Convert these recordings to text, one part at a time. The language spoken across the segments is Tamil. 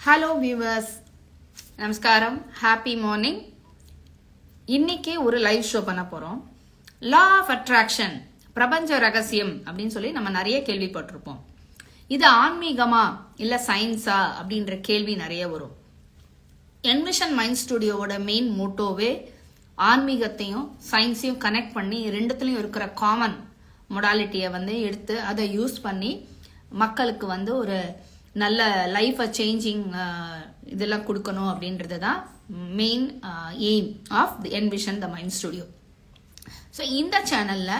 ஹலோ வியூவர்ஸ், நமஸ்காரம், ஹாப்பி மார்னிங். இன்னைக்கு ஒரு லைவ் ஷோ பண்ண போறோம். லா ஆஃப் அட்ராக்ஷன், பிரபஞ்ச ரகசியம் அப்படின்னு சொல்லி நம்ம நிறைய கேள்விப்பட்டிருப்போம். இது ஆன்மீகமா இல்ல சயின்ஸா அப்படின்ற கேள்வி நிறைய வரும். என்விஷன் மைண்ட் ஸ்டுடியோவோட மெயின் மோட்டோவே ஆன்மீகத்தையும் சயின்ஸையும் கனெக்ட் பண்ணி ரெண்டுத்துலயும் இருக்கிற காமன் மொடாலிட்டியை எடுத்து அதை யூஸ் பண்ணி மக்களுக்கு ஒரு நல்ல லைஃபை சேஞ்சிங் இதெல்லாம் கொடுக்கணும் அப்படின்றது தான் main aim of the envision the mind studio. So இந்த சேனல்ல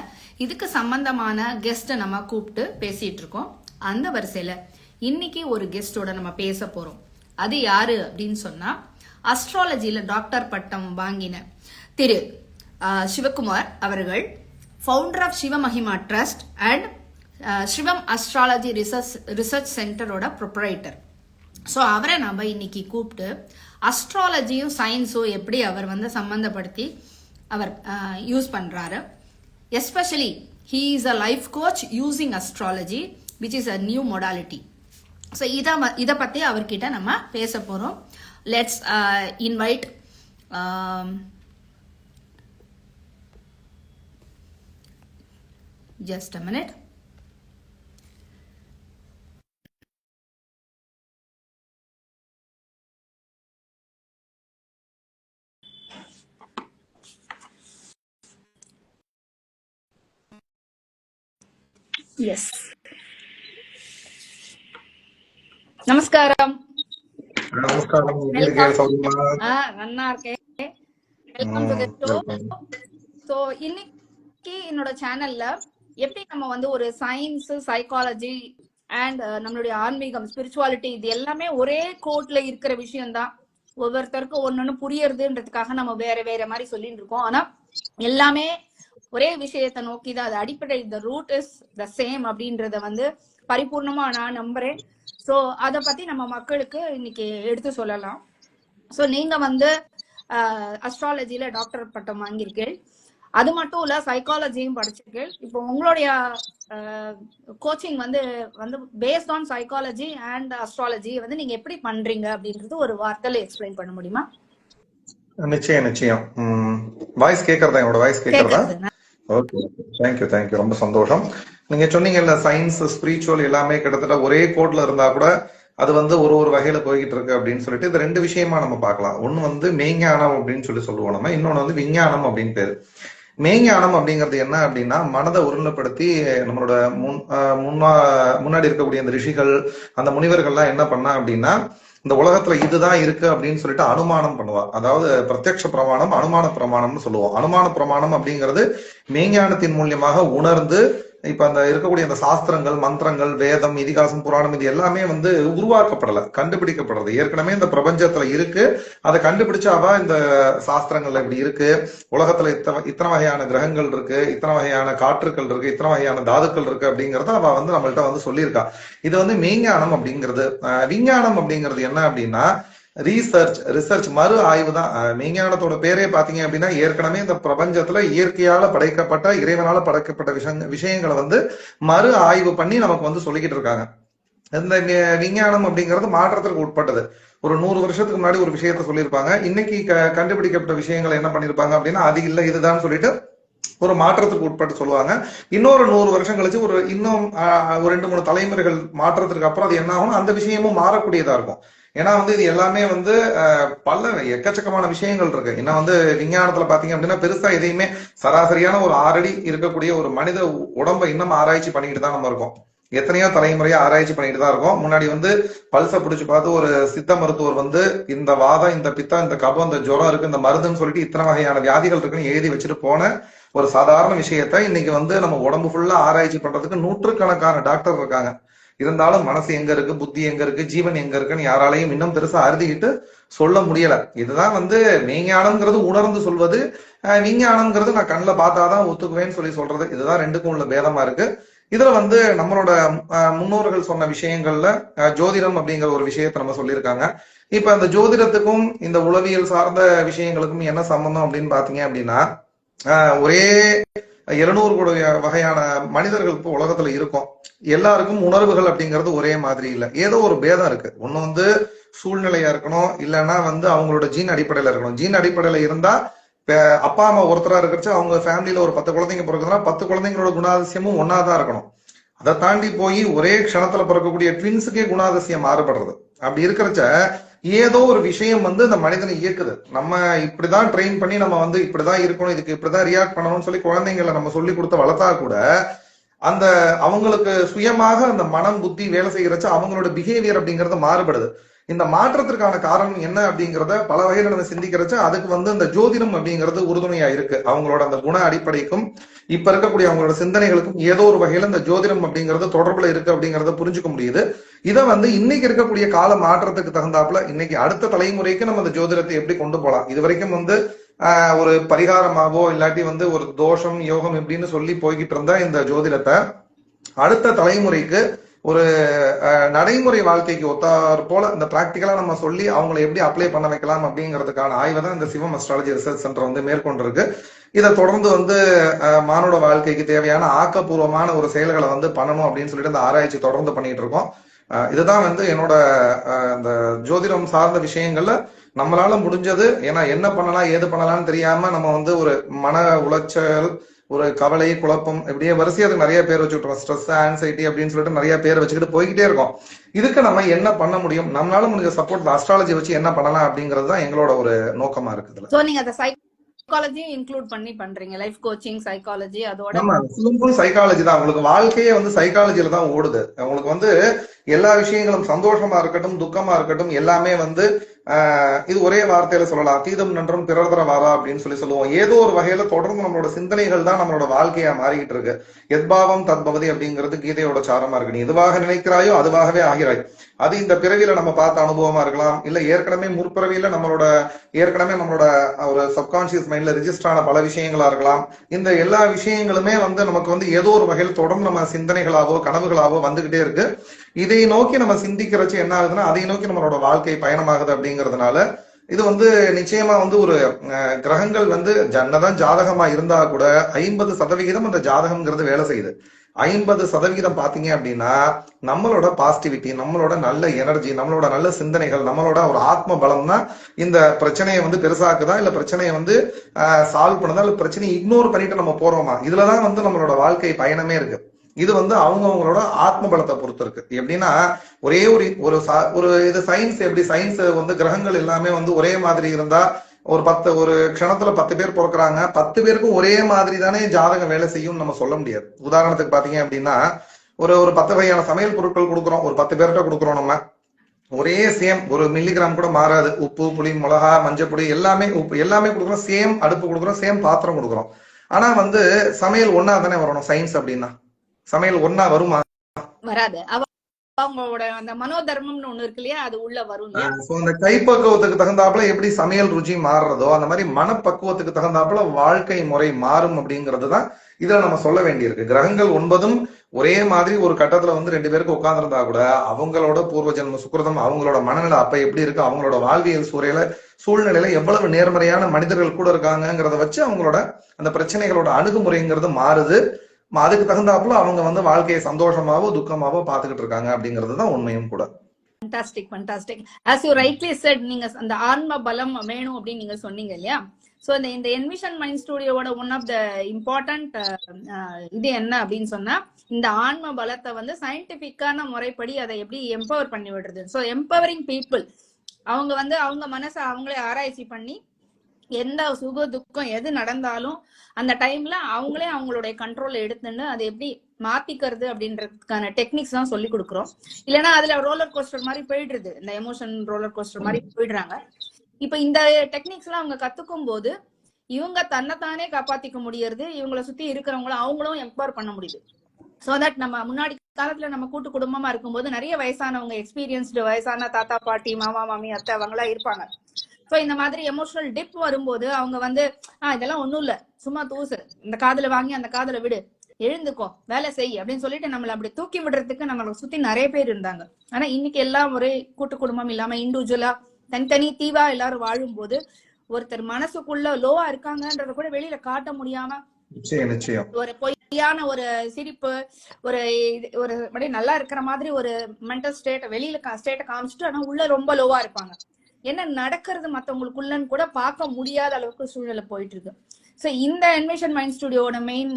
இதுக்கு சம்பந்தமான கெஸ்ட்டை நம்ம கூப்பிட்டு பேசிட்டு இருக்கோம். அந்த வரிசையில் இன்னைக்கு ஒரு கெஸ்டோட நம்ம பேச போறோம். அது யாரு அப்படின்னு சொன்னா, அஸ்ட்ராலஜியில டாக்டர் பட்டம் வாங்கின திரு சிவகுமார் அவர்கள், founder of Sivamahima trust and Sivam astrology research சென்டரோட ப்ரொப்ரைட்டர். ஸோ அவரை நம்ம இன்னைக்கு கூப்பிட்டு அஸ்ட்ராலஜியும் சயின்ஸும் எப்படி அவர் சம்பந்தப்படுத்தி அவர் யூஸ் பண்றாரு, especially he is a life coach using astrology which is a new modality. So இதை பத்தி அவர்கிட்ட நம்ம பேச போறோம். Let's invite just a minute. Yes. நமஸ்காரம். நன்னா இருக்கேன். Welcome to the show. So இன்னைக்கு என்னோட சேனல்ல எப்படி நம்ம ஒரு சயின்ஸ், சைக்காலஜி அண்ட் நம்மளுடைய ஆன்மீகம், ஸ்பிரிச்சுவாலிட்டி இது எல்லாமே ஒரே கோட்ல இருக்கிற விஷயம் தான். ஒவ்வொருத்தருக்கும் ஒன்னொன்னு புரியறதுன்றதுக்காக நம்ம வேற வேற மாதிரி சொல்லிட்டு இருக்கோம். ஆனா எல்லாமே ஒரே விஷயத்தை நோக்கி தான். அது அடிப்படை, the root is the same அப்படின்றத பரிபூர்ணமா நான் நம்புறேன். சோ அத பத்தி நம்ம மக்களுக்கு இன்னைக்கு எடுத்து சொல்லலாம். சோ நீங்க அஸ்ட்ராலஜில டாக்டர் பட்டம் வாங்கியிருக்கீர்கள். அது மட்டும் இல்ல, சைக்காலஜியும் படிச்சிருக்கீர்கள். இப்போ உங்களுடைய coaching based on psychology and astrology நீங்க எப்படி பண்றீங்க அப்படின்றது ஒரு வார்த்தையில எக்ஸ்பிளைன் பண்ண முடியுமா? நிச்சயம். வாய்ஸ் கேக்குறதா? என்னோட வாய்ஸ் கேக்குறதா? Okay, thank you. ரொம்ப சந்தோஷம். நீங்க சொன்னீங்கல்ல, சயின்ஸ், ஸ்பிரிச்சுவல் எல்லாமே கிட்டத்தட்ட ஒரே கோட்ல இருந்தா கூட அது ஒரு வகையில போய்கிட்டு இருக்கு அப்படின்னு சொல்லிட்டு இது ரெண்டு விஷயமா நம்ம பார்க்கலாம். ஒண்ணு மெய்ஞானம் அப்படின்னு சொல்லுவோம் நம்ம, இன்னொன்னு விஞ்ஞானம் அப்படின்னு பேரு. மெய்ஞானம் அப்படிங்கிறது என்ன அப்படின்னா, மனதை ஒருநிலைப்படுத்தி நம்மளோட முன்னாடி இருக்கக்கூடிய அந்த ரிஷிகள், அந்த முனிவர்கள்லாம் என்ன பண்ணா அப்படின்னா, இந்த உலகத்துல இதுதான் இருக்கு அப்படின்னு சொல்லிட்டு அனுமானம் பண்ணுவா. அதாவது பிரத்யக்ஷ பிரமாணம், அனுமான பிரமாணம்னு சொல்லுவோம். அனுமான பிரமாணம் அப்படிங்கிறது மெய்ஞானத்தின் மூலியமாக உணர்ந்து, இப்ப அந்த இருக்கக்கூடிய அந்த சாஸ்திரங்கள், மந்திரங்கள், வேதம், இதிகாசம், புராணம் இது எல்லாமே உருவாக்கப்படல, கண்டுபிடிக்கப்படுறது. ஏற்கனவே இந்த பிரபஞ்சத்துல இருக்கு. அதை கண்டுபிடிச்சாவா இந்த சாஸ்திரங்கள்ல இப்படி இருக்கு, உலகத்துல இத்தனை வகையான கிரகங்கள் இருக்கு, இத்தனை வகையான காற்றுக்கள் இருக்கு, இத்தனை வகையான தாதுக்கள் இருக்கு அப்படிங்கறத அவ நம்மள்ட்ட சொல்லியிருக்கா. இது மெய்ஞானம் அப்படிங்கிறது. விஞ்ஞானம் அப்படிங்கிறது என்ன அப்படின்னா, ரிசர்ச் மறு ஆய்வு தான். மெய்ஞானத்தோட பேரே பாத்தீங்க அப்படின்னா, ஏற்கனவே இந்த பிரபஞ்சத்துல இயற்கையால படைக்கப்பட்ட, இறைவனால படைக்கப்பட்ட விஷயங்களை மறு ஆய்வு பண்ணி நமக்கு சொல்லிக்கிட்டு இருக்காங்க. இந்த விஞ்ஞானம் அப்படிங்கிறது மாற்றத்திற்கு உட்பட்டது. ஒரு 100 வருஷத்துக்கு முன்னாடி ஒரு விஷயத்த சொல்லியிருப்பாங்க. இன்னைக்கு கண்டுபிடிக்கப்பட்ட விஷயங்களை என்ன பண்ணிருப்பாங்க அப்படின்னா, அது இல்ல இதுதான் சொல்லிட்டு ஒரு மாற்றத்துக்கு உட்பட்டு சொல்லுவாங்க. இன்னொரு 100 வருஷம் கழிச்சு இன்னும் ஒரு 2-3 தலைமுறைகள் மாற்றத்திற்கு அப்புறம் அது என்ன ஆகும், அந்த விஷயமும் மாறக்கூடியதா இருக்கும். ஏன்னா இது எல்லாமே பல எக்கச்சக்கமான விஷயங்கள் இருக்கு. ஏன்னா விஞ்ஞானத்துல பாத்தீங்க அப்படின்னா, பெருசா எதையுமே சராசரியான ஒரு 6 அடி இருக்கக்கூடிய ஒரு மனித உடம்பை இன்னும் ஆராய்ச்சி பண்ணிக்கிட்டு தான் நம்ம இருக்கோம். எத்தனையோ தலைமுறையா ஆராய்ச்சி பண்ணிட்டு தான் இருக்கோம். முன்னாடி பல்ச பிடிச்சு பார்த்து ஒரு சித்த மருத்துவர் இந்த வாதம், இந்த பித்தம், இந்த கபம், இந்த ஜுரம் இருக்கு, இந்த மருந்துன்னு சொல்லிட்டு இத்தனை வகையான வியாதிகள் இருக்குன்னு எழுதி வச்சுட்டு போன ஒரு சாதாரண விஷயத்த இன்னைக்கு நம்ம உடம்பு ஃபுல்லா ஆராய்ச்சி பண்றதுக்கு நூற்றுக்கணக்கான டாக்டர் இருக்காங்க. இருந்தாலும் மனசு எங்க இருக்கு, புத்தி எங்க இருக்கு, ஜீவன் எங்க இருக்குன்னு யாராலையும் இன்னும் பெருசா அறுதிக்கிட்டு சொல்ல முடியல. இதுதான் மெய்ஞானம்ங்கிறது உணர்ந்து சொல்வது, விஞ்ஞானம்ங்கிறது நான் கண்ணில் பார்த்தாதான் ஒத்துக்குவேன்னு சொல்றது. இதுதான் ரெண்டுக்கும் உள்ள பேதமா இருக்கு. இதுல நம்மளோட முன்னோர்கள் சொன்ன விஷயங்கள்ல ஜோதிடம் அப்படிங்கிற ஒரு விஷயத்த நம்ம சொல்லியிருக்காங்க. இப்ப அந்த ஜோதிடத்துக்கும் இந்த உளவியல் சார்ந்த விஷயங்களுக்கும் என்ன சம்பந்தம் அப்படின்னு பாத்தீங்க அப்படின்னா, ஒரே 700 கோடி வகையான மனிதர்கள் இப்போ உலகத்துல இருக்கும். எல்லாருக்கும் உணர்வுகள் அப்படிங்கிறது ஒரே மாதிரி இல்ல, ஏதோ ஒரு பேதம் இருக்கு. ஒண்ணு சூழ்நிலையா இருக்கணும், இல்லைன்னா வந்து அவங்களோட ஜீன் அடிப்படையில இருக்கணும். ஜீன் அடிப்படையில இருந்தா அப்பா அம்மா ஒருத்தரா இருக்கிறச்சு அவங்க ஃபேமிலியில ஒரு 10 குழந்தைங்க பிறகுதுன்னா 10 குழந்தைங்களோட குணாதிசயமும் ஒன்னாதான் இருக்கணும். அதை தாண்டி போய் ஒரே க்ஷணத்துல பிறக்கக்கூடிய ட்வின்ஸுக்கே குணாதிசயம் மாறுபடுறது. அப்படி இருக்கிறச்ச ஏதோ ஒரு விஷயம் வந்து இந்த மனிதனை இயக்குது. நம்ம இப்படிதான் ட்ரெயின் பண்ணி நம்ம வந்து இப்படிதான் இருக்கணும், இதுக்கு இப்படிதான் ரியாக்ட் பண்ணணும்னு சொல்லி குழந்தைங்களை நம்ம சொல்லி கொடுத்து வளர்த்தா கூட அந்த அவங்களுக்கு சுயமாக அந்த மனம் புத்தி வேலை செய்யறச்ச அவங்களோட பிஹேவியர் அப்படிங்கறது மாறுபடுது. இந்த மாற்றத்திற்கான காரணம் என்ன அப்படிங்கிறத பல வகையில நம்ம சிந்திக்கிறச்ச அதுக்கு வந்து இந்த ஜோதிடம் அப்படிங்கிறது உறுதுணையா இருக்கு. அவங்களோட அந்த குண அடிப்படைக்கும் இப்ப இருக்கக்கூடிய அவங்களோட சிந்தனைகளுக்கும் ஏதோ ஒரு வகையில இந்த ஜோதிடம் அப்படிங்கிறது தொடர்புல இருக்கு அப்படிங்கறத புரிஞ்சுக்க முடியுது. இதை வந்து இன்னைக்கு இருக்கக்கூடிய கால மாற்றத்துக்கு தகுந்தாப்புல இன்னைக்கு அடுத்த தலைமுறைக்கு நம்ம இந்த ஜோதிடத்தை எப்படி கொண்டு போலாம். இது வரைக்கும் வந்து ஒரு பரிகாரமாவோ இல்லாட்டி வந்து ஒரு தோஷம் யோகம் எப்படின்னு சொல்லி போய்கிட்டு இருந்தா இந்த ஜோதிடத்தை அடுத்த தலைமுறைக்கு ஒரு நடைமுறை வாழ்க்கைக்கு ஒத்தார் போல இந்த பிராக்டிக்கலா நம்ம சொல்லி அவங்களை எப்படி அப்ளை பண்ண வைக்கலாம் அப்படிங்கிறதுக்கான ஆய்வை தான் இந்த சிவம் அஸ்ட்ராலஜி ரிசர்ச் சென்டர் வந்து மேற்கொண்டிருக்கு. இதை தொடர்ந்து வந்து மானுட வாழ்க்கைக்கு தேவையான ஆக்கப்பூர்வமான ஒரு செயல்களை வந்து பண்ணணும் அப்படின்னு சொல்லிட்டு இந்த ஆராய்ச்சி தொடர்ந்து பண்ணிட்டு இருக்கோம். இதுதான் வந்து என்னோட இந்த ஜோதிடம் சார்ந்த விஷயங்கள்ல நம்மளால முடிஞ்சது. ஏன்னா என்ன பண்ணலாம் ஏது பண்ணலாம்னு தெரியாம நம்ம வந்து ஒரு மன உளைச்சல், ஒரு கவலை, குழப்பம், இப்படியே வரிசையா அதுக்கு நிறைய பேர் வச்சுக்கிட்டோம். ஸ்ட்ரெஸ், ஆன்சைட்டி அப்படின்னு சொல்லிட்டு நிறைய பேர் வச்சுக்கிட்டு போய்கிட்டே இருக்கோம். இதுக்கு நம்ம என்ன பண்ண முடியும், நம்மளால முடிஞ்ச சப்போர்ட் அஸ்ட்ராலஜி வச்சு என்ன பண்ணலாம் அப்படிங்கிறது தான் எங்களோட ஒரு நோக்கமா இருக்குது. சோ நீங்க அந்த சைக்காலஜியும் இன்க்ளூட் பண்ணி பண்றீங்க, லைஃப் கோச்சிங், சைக்காலஜி, அதோட சைக்காலஜி தான் உங்களுக்கு வாழ்க்கையே வந்து சைக்காலஜில தான் ஓடுது. உங்களுக்கு வந்து எல்லா விஷயங்களும் சந்தோஷமா இருக்கட்டும் துக்கமா இருக்கட்டும் எல்லாமே வந்து இது ஒரே வார்த்தையில சொல்லலாம், அதீதம் நன்றும் பிறர்தர வாரா அப்படின்னு சொல்லுவோம். ஏதோ ஒரு வகையில தொடர்ந்து நம்மளோட சிந்தனைகள் தான் நம்மளோட வாழ்க்கையா மாறிக்கிட்டு இருக்கு. எத்பாவம் தத்பவதி அப்படிங்கிறது கீதையோட சாரமா இருக்கு. நீ எதுவாக நினைக்கிறாயோ அதுவாகவே ஆகிறாய். அது இந்த பிறவியில நம்ம பார்த்த அனுபவமா இருக்கலாம், இல்ல ஏற்கனவே முற்பிறவியில நம்மளோட ஒரு சப்கான்சியஸ் மைண்ட்ல ரிஜிஸ்டர் ஆன பல விஷயங்களா இருக்கலாம். இந்த எல்லா விஷயங்களுமே வந்து நமக்கு வந்து ஏதோ ஒரு வகையில் தொடர்ந்து நம்ம சிந்தனைகளாவோ கனவுகளாவோ வந்துகிட்டே இருக்கு. இதை நோக்கி நம்ம சிந்திக்கிறச்சு என்ன ஆகுதுன்னா அதை நோக்கி நம்மளோட வாழ்க்கை பயணமாகுது. அப்படிங்கிறதுனால இது வந்து நிச்சயமா வந்து ஒரு கிரகங்கள் வந்து என்னதான் ஜாதகமா இருந்தா கூட 50% அந்த ஜாதகம்ங்கிறது வேலை செய்யுது. 50% பாத்தீங்க அப்படின்னா நம்மளோட பாசிட்டிவிட்டி, நம்மளோட நல்ல எனர்ஜி, நம்மளோட நல்ல சிந்தனைகள், நம்மளோட ஒரு ஆத்ம பலம் தான் இந்த பிரச்சனையை வந்து பெருசாக்குதா, இல்ல பிரச்சனையை வந்து சால்வ் பண்ணுதா, இல்ல பிரச்சனையை இக்னோர் பண்ணிட்டு நம்ம போறோமா, இதுலதான் வந்து நம்மளோட வாழ்க்கை பயணமே இருக்கு. இது வந்து அவங்களோட ஆத்ம பலத்தை பொறுத்து இருக்கு. எப்படின்னா ஒரே ஒரு இது சயின்ஸ் எப்படி சயின்ஸ் வந்து கிரகங்கள் எல்லாமே வந்து ஒரே மாதிரி இருந்தா ஒரு க்ஷணத்துல 10 பேர் பிறக்கிறாங்க, 10 பேருக்கும் ஒரே மாதிரி தானே ஜாதகம் வேலை செய்யும் நம்ம சொல்ல முடியாது. உதாரணத்துக்கு பாத்தீங்க அப்படின்னா ஒரு 10 வகையான சமையல் பொருட்கள் கொடுக்குறோம், ஒரு 10 பேர்கிட்ட கொடுக்குறோம். நம்ம ஒரே சேம் ஒரு மில்லிகிராம் கூட மாறாது. உப்பு, புளி, மிளகா, மஞ்சப்பொடி எல்லாமே எல்லாமே கொடுக்குறோம். சேம் அடுப்பு கொடுக்குறோம், சேம் பாத்திரம் கொடுக்குறோம். ஆனா வந்து சமையல் ஒன்னா தானே வரணும். சயின்ஸ் அப்படின்னா சமையல் ஒன்னா வருமா? வராது. அவங்களோட அந்த மனோதர்மம்னு ஒண்ணு இருக்கு இல்லையா, அது உள்ள வரும். அந்த கைப்பக்குவத்துக்கு தகுந்தாப்புல எப்படி சமையல் ருச்சி மாறுறதோ அந்த மாதிரி மனப்பக்குவத்துக்கு தகுந்தாப்புல வாழ்க்கை முறை மாறும் அப்படிங்கிறதுதான் இதுல நம்ம சொல்ல வேண்டியிருக்கு. கிரகங்கள் 9 ஒரே மாதிரி ஒரு கட்டத்துல வந்து 2 பேருக்கு உட்கார்ந்துருந்தா கூட அவங்களோட பூர்வ ஜென்ம சுக்கிரதம், அவங்களோட மனநிலை அப்ப எப்படி இருக்கு, அவங்களோட வாழ்வியல் சூழ்நிலையில எவ்வளவு நேர்மறையான மனிதர்கள் கூட இருக்காங்கிறத வச்சு அவங்களோட அந்த பிரச்சனைகளோட அணுகுமுறைங்கிறது மாறுது. அதுக்கு தகுந்தாப்புல அவங்க வந்து வாழ்க்கையை சந்தோஷமாவோ துக்கமாவோ பாத்துக்கிட்டு இருக்காங்க அப்படிங்கிறதுதான் உண்மையும் கூட. Fantastic. as you rightly said, நீங்க அந்த ஆன்ம பலம் வேணும் அப்படின்னு நீங்க சொன்னீங்க இல்லையா. சோ இந்த என்விஷன் மைண்ட் ஸ்டுடியோவோட ஒன் ஆஃப் த இம்பார்ட்டன்ட் இது என்ன அப்படின்னு சொன்னா இந்த ஆன்ம பலத்தை வந்து சயின்டிபிக்கான முறைப்படி அதை எப்படி எம்பவர் பண்ணி விடுறது. சோ எம்பவரிங் பீப்புள் அவங்க வந்து அவங்க மனசை அவங்களே ஆராய்ச்சி பண்ணி எந்த சுக துக்கம் எது நடந்தாலும் அந்த டைம்ல அவங்களே அவங்களுடைய கண்ட்ரோல்ல எடுத்துன்னு அதை எப்படி மாத்திக்கிறது அப்படின்றதுக்கான டெக்னிக்ஸ் தான் சொல்லி கொடுக்குறோம். இல்லைன்னா அதுல ரோலர் கோஸ்டர் மாதிரி போயிடுறது, இந்த எமோஷன் ரோலர் கோஸ்டர் மாதிரி போயிடுறாங்க. இப்ப இந்த டெக்னிக்ஸ் எல்லாம் அவங்க கத்துக்கும் போது இவங்க தன்னைத்தானே காப்பாத்திக்க முடியறது, இவங்களை சுத்தி இருக்கிறவங்களும் அவங்களும் எம்பவர் பண்ண முடியுது. சோ தட் நம்ம முன்னாடி காலத்துல நம்ம கூட்டு குடும்பமா இருக்கும்போது நிறைய வயசானவங்க, எக்ஸ்பீரியன்ஸ்டு வயசான தாத்தா பாட்டி மாமா மாமி அத்தை அவங்களா இருப்பாங்க. சோ இந்த மாதிரி எமோஷனல் டிப் வரும்போது அவங்க வந்து இதெல்லாம் ஒண்ணும் இல்ல, சும்மா தூசு, இந்த காதுல வாங்கி அந்த காதுல விடு, எழுந்துக்கோ, வேலை செய் அப்படின்னு சொல்லிட்டு நம்மள அப்படி தூக்கி விடுறதுக்கு நம்மளை சுத்தி நிறைய பேர் இருந்தாங்க. ஆனா இன்னைக்கு எல்லாம் ஒரே கூட்டு குடும்பம் இல்லாம இண்டிவிஜுவலா தனித்தனி தீவா எல்லாரும் வாழும் போது ஒருத்தர் மனசுக்குள்ள லோவா இருக்காங்கன்றத கூட வெளியில காட்ட முடியாம நிச்சயம் ஒரு பொய் சரியான ஒரு சிரிப்பு, ஒரு ஒரு அப்படியே நல்லா இருக்கிற மாதிரி ஒரு மென்டல் ஸ்டேட் வெளியில ஸ்டேட்டை காமிச்சிட்டு ஆனா உள்ள ரொம்ப லோவா இருப்பாங்க. என்ன நடக்கிறது மத்தவங்களுக்குள்ளன்னு கூட பார்க்க முடியாத அளவுக்கு சூழ்நிலை போயிட்டு இருக்கு. ஸோ இந்த என்விஷன் மைண்ட் ஸ்டுடியோட மெயின்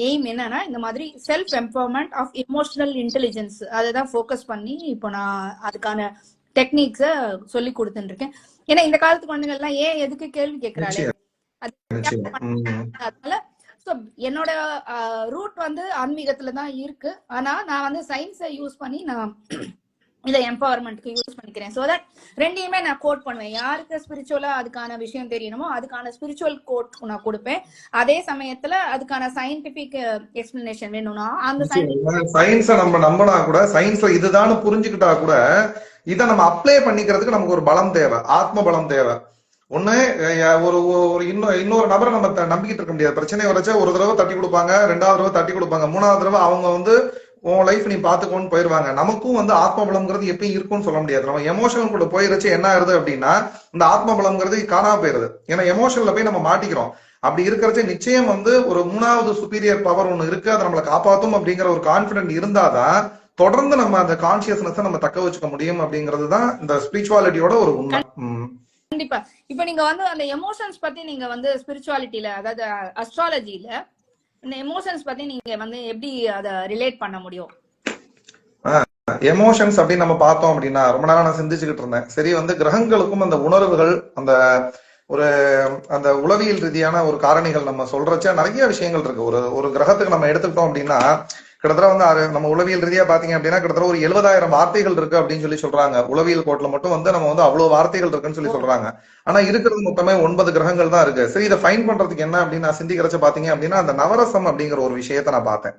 எய்ம் என்னன்னா இந்த மாதிரி self empowerment of emotional intelligence அதை தான் ஃபோக்கஸ் பண்ணி இப்போ நான் அதுக்கான டெக்னிக்ஸை சொல்லி கொடுத்துட்டு இருக்கேன். ஏன்னா இந்த காலத்து குழந்தைகள்லாம் ஏன் எதுக்கு கேள்வி கேட்கிறாளே, அதனால ஸோ என்னோட ரூட் வந்து ஆன்மீகத்துல தான் இருக்கு. ஆனா நான் வந்து சயின்ஸை யூஸ் பண்ணி நான் இதை எம்பவர்மெண்ட்க்கு யூஸ் பண்ணிக்கிறேன். ஸோ தட் ரெண்டையுமே நான் கோட் பண்ணுவேன். யாருக்கு ஸ்பிரிச்சுவலா அதுக்கான விஷயம் தெரியணுமோ அதுக்கான ஸ்பிரிச்சுவல் கோட் நான் கொடுப்பேன். அதே சமயத்துல அதுக்கான சயின்டிபிக் எக்ஸ்பிளனேஷன் வேணும்னா அந்த சயின்ஸை நம்ம நம்பினா கூட, சயின்ஸ்ல இதுதான் புரிஞ்சுக்கிட்டா கூட, இதை நம்ம அப்ளை பண்ணிக்கிறதுக்கு நமக்கு ஒரு பலம் தேவை, ஆத்ம பலம் தேவை. ஒண்ணு ஒரு இன்னொரு நபரை நம்ம நம்பிக்கிட்டு இருக்க முடியாது. பிரச்சனை வரைச்சா ஒரு தடவை தட்டி கொடுப்பாங்க, ரெண்டாவது தடவை தட்டி கொடுப்பாங்க, மூணாவது தடவை அவங்க வந்து உன் லைஃப் நீ பாத்துக்கோன்னு போயிருவாங்க. நமக்கும் வந்து ஆத்ம பலம்ங்கிறது எப்பயும் இருக்கும்னு சொல்ல முடியாது. நம்ம எமோஷனல் கூட போயிருச்சு என்ன ஆகுது அப்படின்னா இந்த ஆத்ம பலம்ங்கிறது காணாம போயிருது. ஏன்னா எமோஷன்ல போய் நம்ம மாட்டிக்கிறோம். அப்படி இருக்கிறச்ச நிச்சயம் வந்து ஒரு மூணாவது சுப்பீரியர் பவர் ஒண்ணு இருக்கு, அதை நம்மளை காப்பாத்தும் அப்படிங்கிற ஒரு கான்பிடன்ட் இருந்தாதான் தொடர்ந்து நம்ம அந்த கான்சியஸ்னஸ் நம்ம தக்க வச்சுக்க முடியும் அப்படிங்கிறது தான் இந்த ஸ்பிரிச்சுவாலிட்டியோட ஒரு உண்மை. கண்டிப்பா. இப்ப நீங்க வந்து அந்த எமோஷன்ஸ் பத்தி நீங்க வந்து ஸ்பிரிச்சுவாலிட்டியில, அதாவது அஸ்ட்ராலஜில இந்த எமோஷன்ஸ் பத்தி நீங்க வந்து எப்படி அத ரிலேட் பண்ண முடியும்? எமோஷன்ஸ் அப்படின்னு நம்ம பார்த்தோம் அப்படின்னா ரொம்ப நேரம் நான் சிந்திச்சுக்கிட்டு இருந்தேன். சரி, வந்து கிரகங்களுக்கும் அந்த உணர்வுகள், அந்த ஒரு அந்த உளவியல் ரீதியான ஒரு காரணிகள் நம்ம சொல்றச்ச நிறைய விஷயங்கள் இருக்கு. ஒரு கிரகத்துக்கு நம்ம எடுத்துக்கிட்டோம் அப்படின்னா கிட்டத்தட்ட வந்து நம்ம உளவியல் ரீதியா பாத்தீங்க அப்படின்னா கிட்டத்தட்ட ஒரு 70,000 வார்த்தைகள் இருக்கு அப்படின்னு சொல்லி சொல்றாங்க. உளவியல் கோட்ல மட்டும் வந்து நம்ம வந்து அவ்வளவு வார்த்தைகள் இருக்குன்னு சொல்லி சொல்றாங்க. ஆனா இருக்கிறது மொத்தமே 9 கிரகங்கள் தான் இருக்கு. சரி, இதை ஃபைன் பண்றதுக்கு என்ன அப்படின்னு நான் சிந்திக்கிறச்ச பாத்தீங்க அப்படின்னா அந்த நவரசம் அப்படிங்கிற ஒரு விஷயத்த நான் பார்த்தேன்.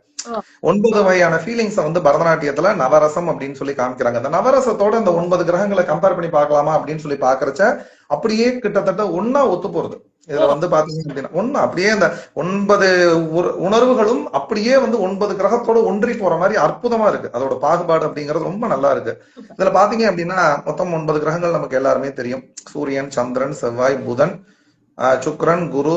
9 வகையான ஃபீலிங்ஸை வந்து பரதநாட்டியத்துல நவரசம் அப்படின்னு சொல்லி காமிக்கிறாங்க. அந்த நவரசத்தோட இந்த 9 கிரகங்களை கம்பேர் பண்ணி பார்க்கலாமா அப்படின்னு சொல்லி பாக்குறச்ச அப்படியே கிட்டத்தட்ட ஒன்னா ஒத்து போறது. இதுல வந்து பாத்தீங்க அப்படின்னா ஒண்ணு அப்படியே இந்த 9 உணர்வுகளும் அப்படியே வந்து 9 கிரகத்தோட ஒன்றி போற மாதிரி அற்புதமா இருக்கு. அதோட பாகுபாடு அப்படிங்கிறது ரொம்ப நல்லா இருக்கு. இதுல பாத்தீங்க அப்படின்னா மொத்தம் 9 கிரகங்கள் நமக்கு எல்லாருமே தெரியும். சூரியன், சந்திரன், செவ்வாய், புதன், சுக்கிரன், குரு,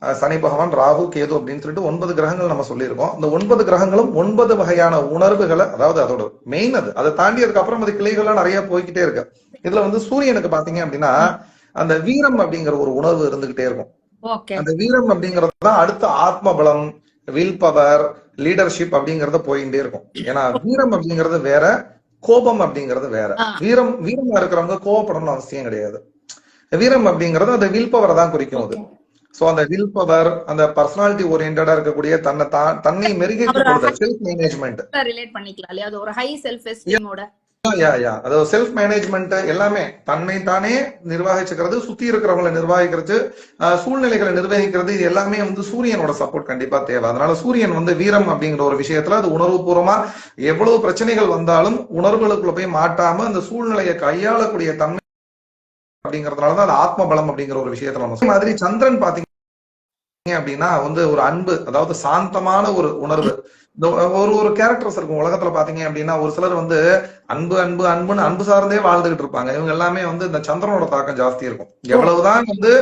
சனி பகவான், ராகு, கேது அப்படின்னு சொல்லிட்டு 9 கிரகங்கள் நம்ம சொல்லியிருக்கோம். இந்த 9 கிரகங்களும் 9 வகையான உணர்வுகளை, அதாவது அதோட மெயின் அதை தாண்டி அதுக்கப்புறம் அது கிளைகள்லாம் நிறைய போய்கிட்டே இருக்கு. இதுல வந்து சூரியனுக்கு பாத்தீங்க அப்படின்னா அந்த வீரம் அப்படிங்கிற ஒரு உணர்வு இருந்துகிட்டே இருக்கும். அந்த வீரம் அப்படிங்கிறது தான் அடுத்த ஆத்ம பலம், வில் பவர், லீடர்ஷிப் அப்படிங்கறத போயிட்டே இருக்கும். ஏன்னா வீரம் அப்படிங்கிறது வேற, கோபம் அப்படிங்கிறது வேற. வீரமா இருக்கிறவங்க கோபப்படணும்னு அவசியம் கிடையாது. வீரம் அப்படிங்கிறது அந்த வில் பவரை தான் குறிக்கும். அது சோ அந்த வில் பவர், அந்த பர்சனாலிட்டி ஓரியன்டா இருக்கக்கூடிய தன்னை மெருகேற்றப்படுது, செல்ஃப் மேனேஜ்மெண்ட் ரிலேட் பண்ணிக்கலாம் இல்லையா? அது ஒரு ஹை செல்ஃப் எஸ்டீமோட அதாவது செல்ஃப் மேனேஜ்மெண்ட், எல்லாமே தன்னை தானே நிர்வகிச்சுக்கிறது, சுத்தி இருக்கிறவங்களை நிர்வகிக்கிறது, சூழ்நிலைகளை நிர்வகிக்கிறது, இது எல்லாமே வந்து சூரியனோட சப்போர்ட் கண்டிப்பா தேவை. அதனால சூரியன் வந்து வீரம் அப்படிங்கிற ஒரு விஷயத்துல அது உணர்வு பூர்வமா எவ்வளவு பிரச்சனைகள் வந்தாலும் உணர்வுகளுக்குள்ள போய் மாட்டாம அந்த சூழ்நிலையை கையாளக்கூடிய தன்மை அப்படிங்கறதுனாலதான் அது ஆத்ம பலம் அப்படிங்கிற ஒரு விஷயத்துல நம்ம மாதிரி. சந்திரன் பாத்தீங்க அப்படின்னா வந்து ஒரு அன்பு, அதாவது சாந்தமான ஒரு உணர்வு. ஒரு கேரக்டர்ஸ் இருக்கும் உலகத்துல பாத்தீங்க அப்படின்னா ஒரு சிலர் வந்து அன்பு அன்பு அன்புன்னு அன்பு சார்ந்தே வாழ்ந்துகிட்டு இருப்பாங்க. இவங்க எல்லாமே வந்து இந்த சந்திரனோட தாக்கம் ஜாஸ்தி இருக்கும். எவ்வளவுதான் வந்து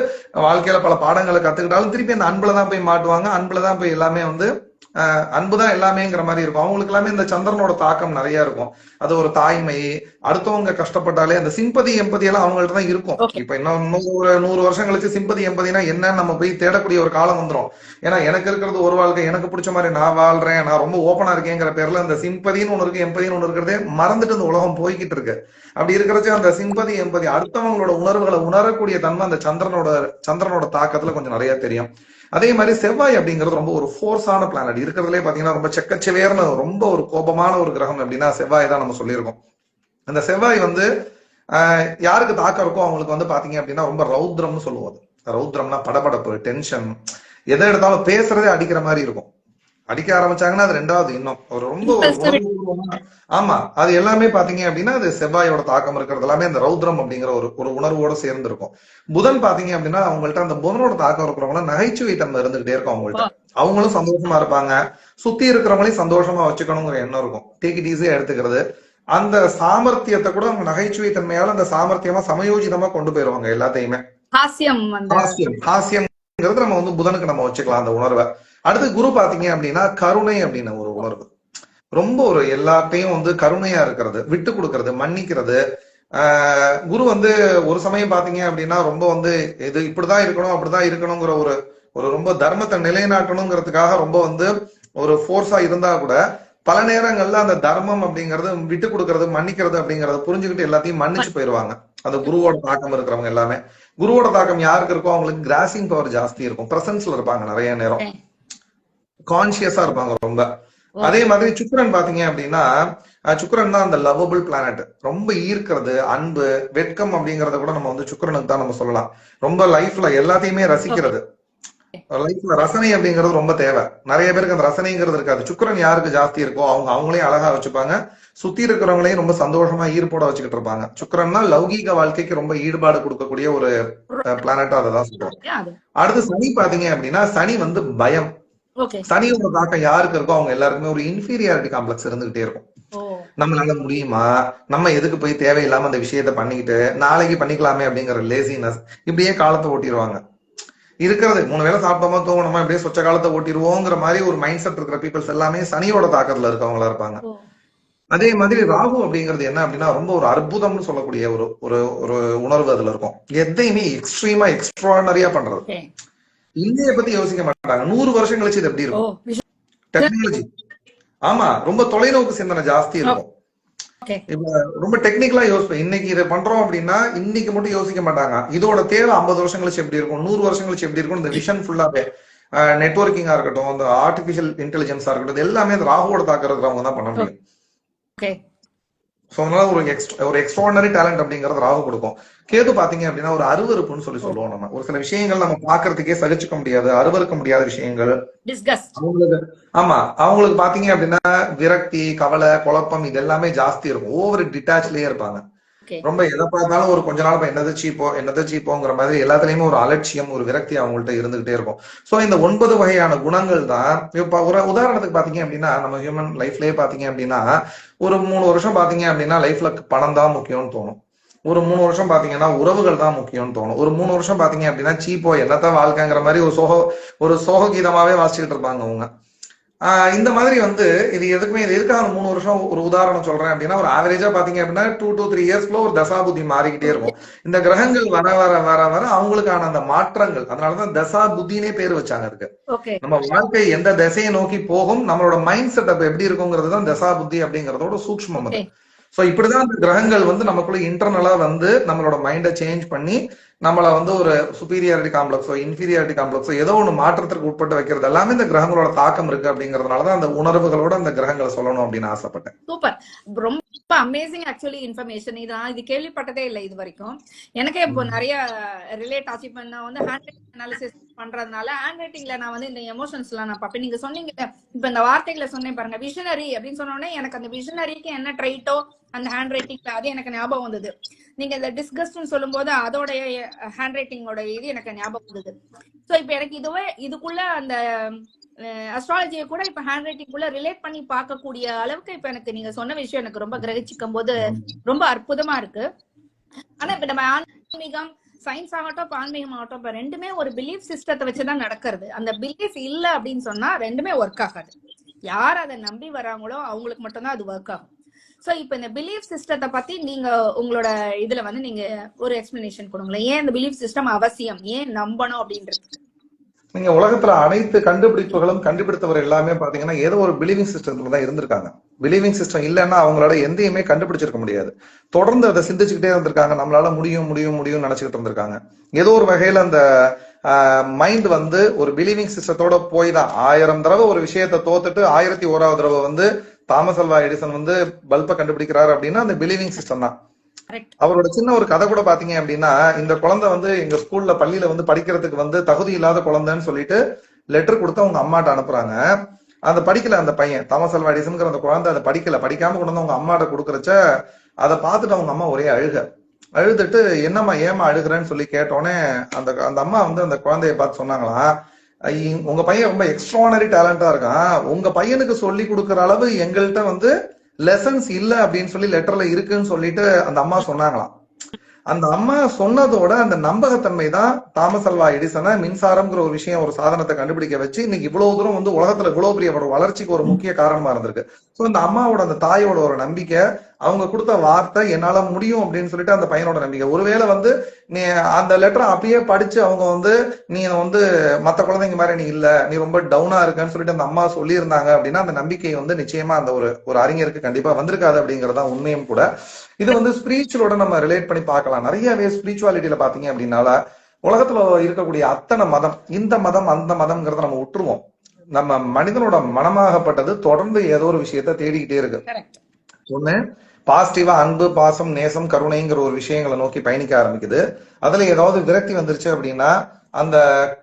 வாழ்க்கையில பல பாடங்களை கத்துக்கிட்டாலும் திருப்பி அந்த அன்புலதான் போய் மாட்டுவாங்க. அன்புலதான் போய் எல்லாமே வந்து அன்புதான் எல்லாமேங்கிற மாதிரி இருக்கும். அவங்களுக்கு எல்லாமே இந்த சந்திரனோட தாக்கம் நிறைய இருக்கும். அது ஒரு தாய்மை, அடுத்தவங்க கஷ்டப்பட்டாலே அந்த சிம்பதி எம்பதி எல்லாம் அவங்கள்ட்ட தான் இருக்கும். இப்ப இன்னும் ஒரு 100 வருஷம் கழிச்சு சிம்பதி எம்பதினா என்னன்னு நம்ம போய் தேடக்கூடிய ஒரு காலம் வந்துடும். ஏன்னா எனக்கு இருக்கிறது ஒரு வாழ்க்கை, எனக்கு பிடிச்ச மாதிரி நான் வாழ்றேன், நான் ரொம்ப ஓப்பனா இருக்கேங்கிற பேர்ல இந்த சிம்பதின்னு ஒண்ணு இருக்கு, எம்பதின்னு ஒண்ணு இருக்கிறதே மறந்துட்டு இந்த உலகம் போய்கிட்டு இருக்கு. அப்படி இருக்கிறச்சு அந்த சிம்பதி எம்பதி அடுத்தவங்களோட உணர்வுகளை உணரக்கூடிய தன்மை அந்த சந்திரனோட தாக்கத்துல கொஞ்சம் நிறைய தெரியும். அதே மாதிரி செவ்வாய் அப்படிங்கிறது ரொம்ப ஒரு ஃபோர்ஸான பிளானட். இருக்கிறதுலே பாத்தீங்கன்னா ரொம்ப செக்கச்சவேர்னு ரொம்ப ஒரு கோபமான ஒரு கிரகம் அப்படின்னா செவ்வாய் தான் நம்ம சொல்லியிருக்கோம். அந்த செவ்வாய் வந்து யாருக்கு தாக்கம் இருக்கோ அவங்களுக்கு வந்து பாத்தீங்க அப்படின்னா ரொம்ப ரௌத்ரம்னு சொல்லுவோம். ரௌத்ரம்னா படபடப்பு, டென்ஷன், எதை எடுத்தாலும் பேசுறதே அடிக்கிற மாதிரி இருக்கும். அடிக்க ஆரம்பிச்சாங்கன்னா அது ரெண்டாவது இன்னும் ஒரு ரொம்ப ஆமா, அது எல்லாமே பாத்தீங்க அப்படின்னா அது செவ்வாயோட தாக்கம் இருக்கிறது எல்லாமே அந்த ரௌத்ரம் அப்படிங்கிற ஒரு உணர்வோட சேர்ந்து இருக்கும். புதன் பாத்தீங்க அப்படின்னா அவங்கள்ட்ட அந்த புதனோட தாக்கம் இருக்கிறவங்க நகைச்சுவை தன்மை இருந்துகிட்டே இருக்கும். அவங்கள்ட்ட அவங்களும் சந்தோஷமா இருப்பாங்க, சுத்தி இருக்கிறவங்களையும் சந்தோஷமா வச்சுக்கணுங்கிற எண்ணம் இருக்கும். டேக் இட் ஈஸியா எடுத்துக்கிறது, அந்த சாமர்த்தியத்தை கூட அவங்க நகைச்சுவை தன்மையால அந்த சாமர்த்தியமா சமயோஜிதமா கொண்டு போயிருவாங்க எல்லாத்தையுமே. ஹாஸ்யம்ங்கிறது நம்ம வந்து புதனுக்கு நம்ம வச்சுக்கலாம் அந்த உணர்வை. அடுத்து குரு பாத்தீங்க அப்படின்னா கருணை அப்படின்னு ஒரு உணர்வு. ரொம்ப ஒரு எல்லாத்தையும் வந்து கருணையா இருக்கிறது, விட்டு கொடுக்கறது, மன்னிக்கிறது. குரு வந்து ஒரு சமயம் பாத்தீங்க அப்படின்னா ரொம்ப வந்து இது இப்படிதான் இருக்கணும் அப்படிதான் இருக்கணுங்கிற ஒரு ஒரு ரொம்ப தர்மத்தை நிலைநாட்டணுங்கிறதுக்காக ரொம்ப வந்து ஒரு ஃபோர்ஸா இருந்தா கூட பல நேரங்கள்ல அந்த தர்மம் அப்படிங்கறது விட்டு கொடுக்கறது, மன்னிக்கிறது அப்படிங்கறத புரிஞ்சுக்கிட்டு எல்லாத்தையும் மன்னிச்சு போயிருவாங்க. அந்த குருவோட தாக்கம் இருக்கிறவங்க எல்லாமே. குருவோட தாக்கம் யாருக்கு இருக்கோ அவங்களுக்கு கிராசிங் பவர் ஜாஸ்தி இருக்கும், பிரசன்ஸ்ல இருப்பாங்க நிறைய நேரம், கான்சியஸா இருப்பாங்க ரொம்ப. அதே மாதிரி சுக்கிரன் பாத்தீங்க அப்படின்னா சுக்கிரன் தான் அந்த லவபிள் பிளானட். ரொம்ப ஈர்க்கிறது, அன்பு, வெட்கம் அப்படிங்கறத கூட நம்ம வந்து சுக்கிரனுக்கு தான் நம்ம சொல்லலாம். ரொம்ப லைஃப்ல எல்லாத்தையுமே ரசிக்கிறது, லைஃப்ல ரசனை அப்படிங்கிறது ரொம்ப தேவை. நிறைய பேருக்கு அந்த ரசனைங்கிறது இருக்காது. சுக்கிரன் யாருக்கு ஜாஸ்தி இருக்கோ அவங்க அவங்களையும் அழகா வச்சுப்பாங்க, சுத்தி இருக்கிறவங்களையும் ரொம்ப சந்தோஷமா ஈர்ப்போட வச்சுக்கிட்டு இருப்பாங்க. சுக்கிரன்னா லௌகீக வாழ்க்கைக்கு ரொம்ப ஈடுபாடு கொடுக்கக்கூடிய ஒரு பிளானட்டா அதை தான் சொல்றோம். அடுத்து சனி பாத்தீங்க அப்படின்னா சனி வந்து பயம். சனியோட தாக்கம் யாருக்கு இருக்கோ அவங்க எல்லாருக்குமே ஒரு இன்ஃபீரியாரிட்டி காம்ப்ளெக்ஸ் இருந்துகிட்டே இருக்கும். நம்மளால முடியுமா, நம்ம எதுக்கு போய் தேவையில்லாம அந்த விஷயத்த பண்ணிக்கிட்டு நாளைக்கு பண்ணிக்கலாமே அப்படிங்கிற லேசினஸ், இப்படியே காலத்தை ஓட்டிடுவாங்க. இருக்கிறது 3 வேளை சாப்பிட்டோமா தூங்கணுமா இப்படியே சொச்ச காலத்தை ஓட்டிடுவோங்கிற மாதிரி ஒரு மைண்ட் செட் இருக்கிற பீப்புள்ஸ் எல்லாமே சனியோட தாக்கத்துல இருக்கவங்களா இருப்பாங்க. அதே மாதிரி ராகு அப்படிங்கிறது என்ன அப்படின்னா ரொம்ப ஒரு அற்புதம்னு சொல்லக்கூடிய ஒரு ஒரு ஒரு உணர்வு அதுல இருக்கும். எதையுமே எக்ஸ்ட்ரீமா எக்ஸ்ட்ரானரியா பண்றது. இந்திய பத்தி யோசிக்க மாட்டாங்க. 100 வருஷம் கழிச்சு இது எப்படி இருக்கும், டெக்னாலஜி. ஆமா, ரொம்ப தொலைநோக்கு சிந்தனை ஜாஸ்தி இருக்கும். இப்ப ரொம்ப டெக்னிக்கலா யோசிப்பேன். இன்னைக்கு இதை பண்றோம் அப்படின்னா இன்னைக்கு மட்டும் யோசிக்க மாட்டாங்க. இதோட தேவை 50 வருஷம் கழிச்சு எப்படி இருக்கும், 100 வருஷம் கழிச்சு எப்படி இருக்கும். இந்த விஷன் ஃபுல்லாவே நெட்வொர்க்கிங்கா இருக்கட்டும், இந்த ஆர்டிபிஷியல் இன்டெலிஜென்ஸா இருக்கட்டும், எல்லாமே இந்த ராகுவோட தாக்கம் இருக்கிறவங்க தான் பண்ண முடியும். அதனால ஒரு எக்ஸ்ட்ரானரி டேலண்ட் அப்படிங்கறது ராகு கொடுக்கும். கேது பாத்தீங்க அப்படின்னா ஒரு அருவருப்புன்னு சொல்லுவோம். நம்ம ஒரு சில விஷயங்கள் நம்ம பாக்குறதுக்கே சகிச்சுக்க முடியாது, அருவருக்க முடியாத விஷயங்கள் அவங்களுக்கு. ஆமா, அவங்களுக்கு பாத்தீங்க அப்படின்னா விரக்தி, கவலை, குழப்பம் இது எல்லாமே ஜாஸ்தி இருக்கும். ஓவர் டிட்டாச்லயே இருப்பாங்க. ரொம்ப எதை பார்த்தாலும் ஒரு கொஞ்ச நாள் என்னது சீப்போங்கிற மாதிரி எல்லாத்துலயுமே ஒரு அலட்சியம், ஒரு விரக்தி அவங்கள்ட்ட இருந்துகிட்டே இருக்கும். சோ இந்த 9 வகையான குணங்கள் தான். இப்ப ஒரு உதாரணத்துக்கு பாத்தீங்க அப்படின்னா நம்ம ஹியூமன் லைஃப்லயே பாத்தீங்க அப்படின்னா ஒரு 3 வருஷம் பாத்தீங்க அப்படின்னா லைஃப்ல பணம் தான் முக்கியம்னு தோணும். ஒரு 3 வருஷம் பாத்தீங்கன்னா உறவுகள் தான் முக்கியம்னு தோணும். ஒரு 3 வருஷம் பாத்தீங்க அப்படின்னா சீப்போ என்னத்தான் வாழ்க்கைங்கிற மாதிரி ஒரு சோக கீதமாவே வாசிச்சுட்டு இருப்பாங்க அவங்க. இந்த மாதிரி வந்து இது எதுக்காக 3 வருஷம் ஒரு உதாரணம் சொல்றேன் அப்படின்னா ஒரு ஆவரேஜா பாத்தீங்க அப்படின்னா 2 to 3 இயர்ஸ்க்குள்ள ஒரு தசாபுத்தி மாறிக்கிட்டே இருக்கும். இந்த கிரகங்கள் வர வர வர வர அவங்களுக்கான அந்த மாற்றங்கள், அதனாலதான் தசா புத்தினே பேர் வச்சாங்க அதுக்கு. நம்ம வாழ்க்கை எந்த திசையை நோக்கி போகும், நம்மளோட மைண்ட் செட்டப் எப்படி இருக்குங்கிறது தான் தசா புத்தி அப்படிங்கறதோட சூக்ஷ்மம் அது. சோ இப்படிதான் இந்த கிரகங்கள் வந்து நமக்குள்ள இன்டர்னலா வந்து நம்மளோட மைண்டை சேஞ்ச் பண்ணி நம்மள வந்து ஒரு சுப்பீரியாரிட்டி காம்ப்ளெக்ஸோ இன்ஃபீரியாரிட்டி காம்ப்ளெக்ஸோ ஏதோ ஒண்ணு மாற்றத்திற்கு உட்பட்டு வைக்கிறது எல்லாமே இந்த கிரகங்களோட தாக்கம் இருக்கு. அப்படிங்கறதுனாலதான் அந்த உணர்வுகளோட அந்த கிரகங்களை சொல்லணும் அப்படின்னு ஆசைப்பட்டேன். சூப்பர், ரொம்ப அமேசிங் ஆக்சுவலி இன்ஃபர்மேஷன். நான் இது கேள்விப்பட்டதே இல்லை இது வரைக்கும். எனக்கே இப்போ நிறைய ரிலேட் ஆச்சு. இப்ப நான் வந்து ஹேண்ட் ரைட்டிங் அனாலிசிஸ் பண்றதுனால ஹேண்ட் ரைட்டிங்ல நான் வந்து இந்த எமோஷன்ஸ் எல்லாம் நான் பார்ப்பேன். நீங்க சொன்னீங்க இப்ப இந்த வார்த்தைகளை சொன்னேன் பாருங்க, விஷனரி அப்படின்னு சொன்னோடனே எனக்கு அந்த விஷனரிக்கு என்ன ட்ரைட்டோ அந்த ஹேண்ட் ரைட்டிங்ல அது எனக்கு ஞாபகம் வந்தது. நீங்க இந்த டிஸ்கஸ்ட்னு சொல்லும் போது அதோட ஹேண்ட் ரைட்டிங்கோட இது எனக்கு ஞாபகம் வந்தது. சோ இப்ப எனக்கு இதுக்குள்ள அந்த அஸ்ட்ராலஜியை கூட இப்ப ஹேண்ட் ரைட்டிங் குள்ள ரிலேட் பண்ணி பார்க்கக்கூடிய அளவுக்கு இப்ப எனக்கு நீங்க சொன்ன விஷயம் எனக்கு ரொம்ப கிரகிச்சிக்கும் போது ரொம்ப அற்புதமா இருக்கு. ஆனா இப்ப நம்ம ஆன்மீகம் சயின்ஸ் ஆகட்டும் ஆன்மீகம் ஆகட்டும் இப்ப ரெண்டுமே ஒரு பிலீஃப் சிஸ்டத்தை வச்சுதான் நடக்கிறது. அந்த பிலீஃப் இல்ல அப்படின்னு சொன்னா ரெண்டுமே ஒர்க் ஆகாது. யார் அதை நம்பி வராங்களோ அவங்களுக்கு மட்டும்தான் அது ஒர்க் ஆகும். சோ இப்ப இந்த பிலீஃப் சிஸ்டத்தை பத்தி நீங்க உங்களோட இதுல வந்து நீங்க ஒரு எக்ஸ்பிளனேஷன் கொடுங்களேன். ஏன் இந்த பிலீஃப் சிஸ்டம் அவசியம், ஏன் நம்பணும் அப்படின்றது. நீங்க உலகத்துல அனைத்து கண்டுபிடிப்புகளும் கண்டுபிடித்தவர் எல்லாமே பாத்தீங்கன்னா ஏதோ ஒரு பிலீவிங் சிஸ்டத்துல தான் இருந்திருக்காங்க. பிலீவிங் சிஸ்டம் இல்லைன்னா அவங்களால எந்தையுமே கண்டுபிடிச்சிருக்க முடியாது. தொடர்ந்து அதை சிந்திச்சுக்கிட்டே இருந்திருக்காங்க. நம்மளால முடியும் நினைச்சுக்கிட்டு இருந்திருக்காங்க. ஏதோ ஒரு வகையில அந்த மைண்ட் வந்து ஒரு பிலீவிங் சிஸ்டத்தோட போய் தான் 1000 தடவை ஒரு விஷயத்த தோத்துட்டு 1001வது தடவை வந்து தாமஸ் அல்வா எடிசன் வந்து பல்பை கண்டுபிடிக்கிறாரு அப்படின்னா அந்த பிலீவிங் சிஸ்டம் தான். அவரோட சின்ன ஒரு கதை கூட பாத்தீங்க அப்படின்னா இந்த குழந்தை வந்து எங்க ஸ்கூல்ல பள்ளியில வந்து படிக்கிறதுக்கு வந்து தகுதி இல்லாத குழந்தைன்னு சொல்லிட்டு லெட்டர் கொடுத்து அவங்க அம்மாட்ட அனுப்புறாங்க. அந்த படிக்கல அந்த பையன், தாமஸ் அல்வா எடிசன்ங்கிற அந்த குழந்தை அதை படிக்காம கொண்டு வந்து அவங்க அம்மாட்ட கொடுக்கறச்ச அதை பார்த்துட்டு அவங்க அம்மா ஒரே அழுதுட்டு என்னம்மா ஏமா அழுகுறேன்னு சொல்லி கேட்டோன்னே அந்த அம்மா வந்து அந்த குழந்தைய பார்த்து சொன்னாங்களாம், உங்க பையன் ரொம்ப எக்ஸ்ட்ரானரி டேலண்டா இருக்கான், உங்க பையனுக்கு சொல்லி கொடுக்குற அளவு எங்கள்கிட்ட வந்து லெசன்ஸ் இல்ல அப்படின்னு சொல்லி லெட்டர்ல இருக்குன்னு சொல்லிட்டு அந்த அம்மா சொன்னாங்களாம். அந்த அம்மா சொன்னதோட அந்த நம்பகத்தன்மை தான் தாமஸ் அல்வா எடிசனை மின்சாரம்ங்கிற ஒரு விஷயம், ஒரு சாதனத்தை கண்டுபிடிக்க வச்சு இன்னைக்கு இவ்வளவு தூரம் வந்து உலகத்துல இவ்வளவு பெரிய ஒரு வளர்ச்சிக்கு ஒரு முக்கிய காரணமா இருந்திருக்கு. சோ இந்த அம்மாவோட அந்த தாயோட ஒரு நம்பிக்கை, அவங்க கொடுத்த வார்த்தை என்னால முடியும் அப்படின்னு சொல்லிட்டு அந்த பையனோட நம்பிக்கை. ஒருவேளை வந்து நீ அந்த லெட்டரை அப்படியே படிச்சு அவங்க வந்து நீ வந்து மத்த குழந்தைங்க மாதிரி நீ இல்ல, நீ ரொம்ப டவுனா இருக்கன்னு சொல்லிட்டு அந்த அம்மா சொல்லியிருந்தாங்க அப்படின்னா அந்த நம்பிக்கை வந்து நிச்சயமா அந்த ஒரு அறிஞருக்கு கண்டிப்பா வந்திருக்காது அப்படிங்கறதா உண்மையும் கூட. இது வந்து ஸ்பிரிச்சுவலோட நம்ம ரிலேட் பண்ணி பார்க்கலாம். நிறையவே ஸ்பிரிச்சுவாலிட்டியில பாத்தீங்க அப்படின்னால உலகத்துல இருக்கக்கூடிய அத்தனை மதம், இந்த மதம் அந்த மதம்ங்கிறத நம்ம விட்டுருவோம். நம்ம மனிதனோட மனமாகப்பட்டது தொடர்ந்து ஏதோ ஒரு விஷயத்த தேடிக்கிட்டே இருக்கு. ஒண்ணு பாசிட்டிவா அன்பு, பாசம், நேசம், கருணைங்கிற ஒரு விஷயங்களை நோக்கி பயணிக்க ஆரம்பிக்குது. அதுல ஏதாவது விரக்தி வந்துருச்சு அப்படின்னா அந்த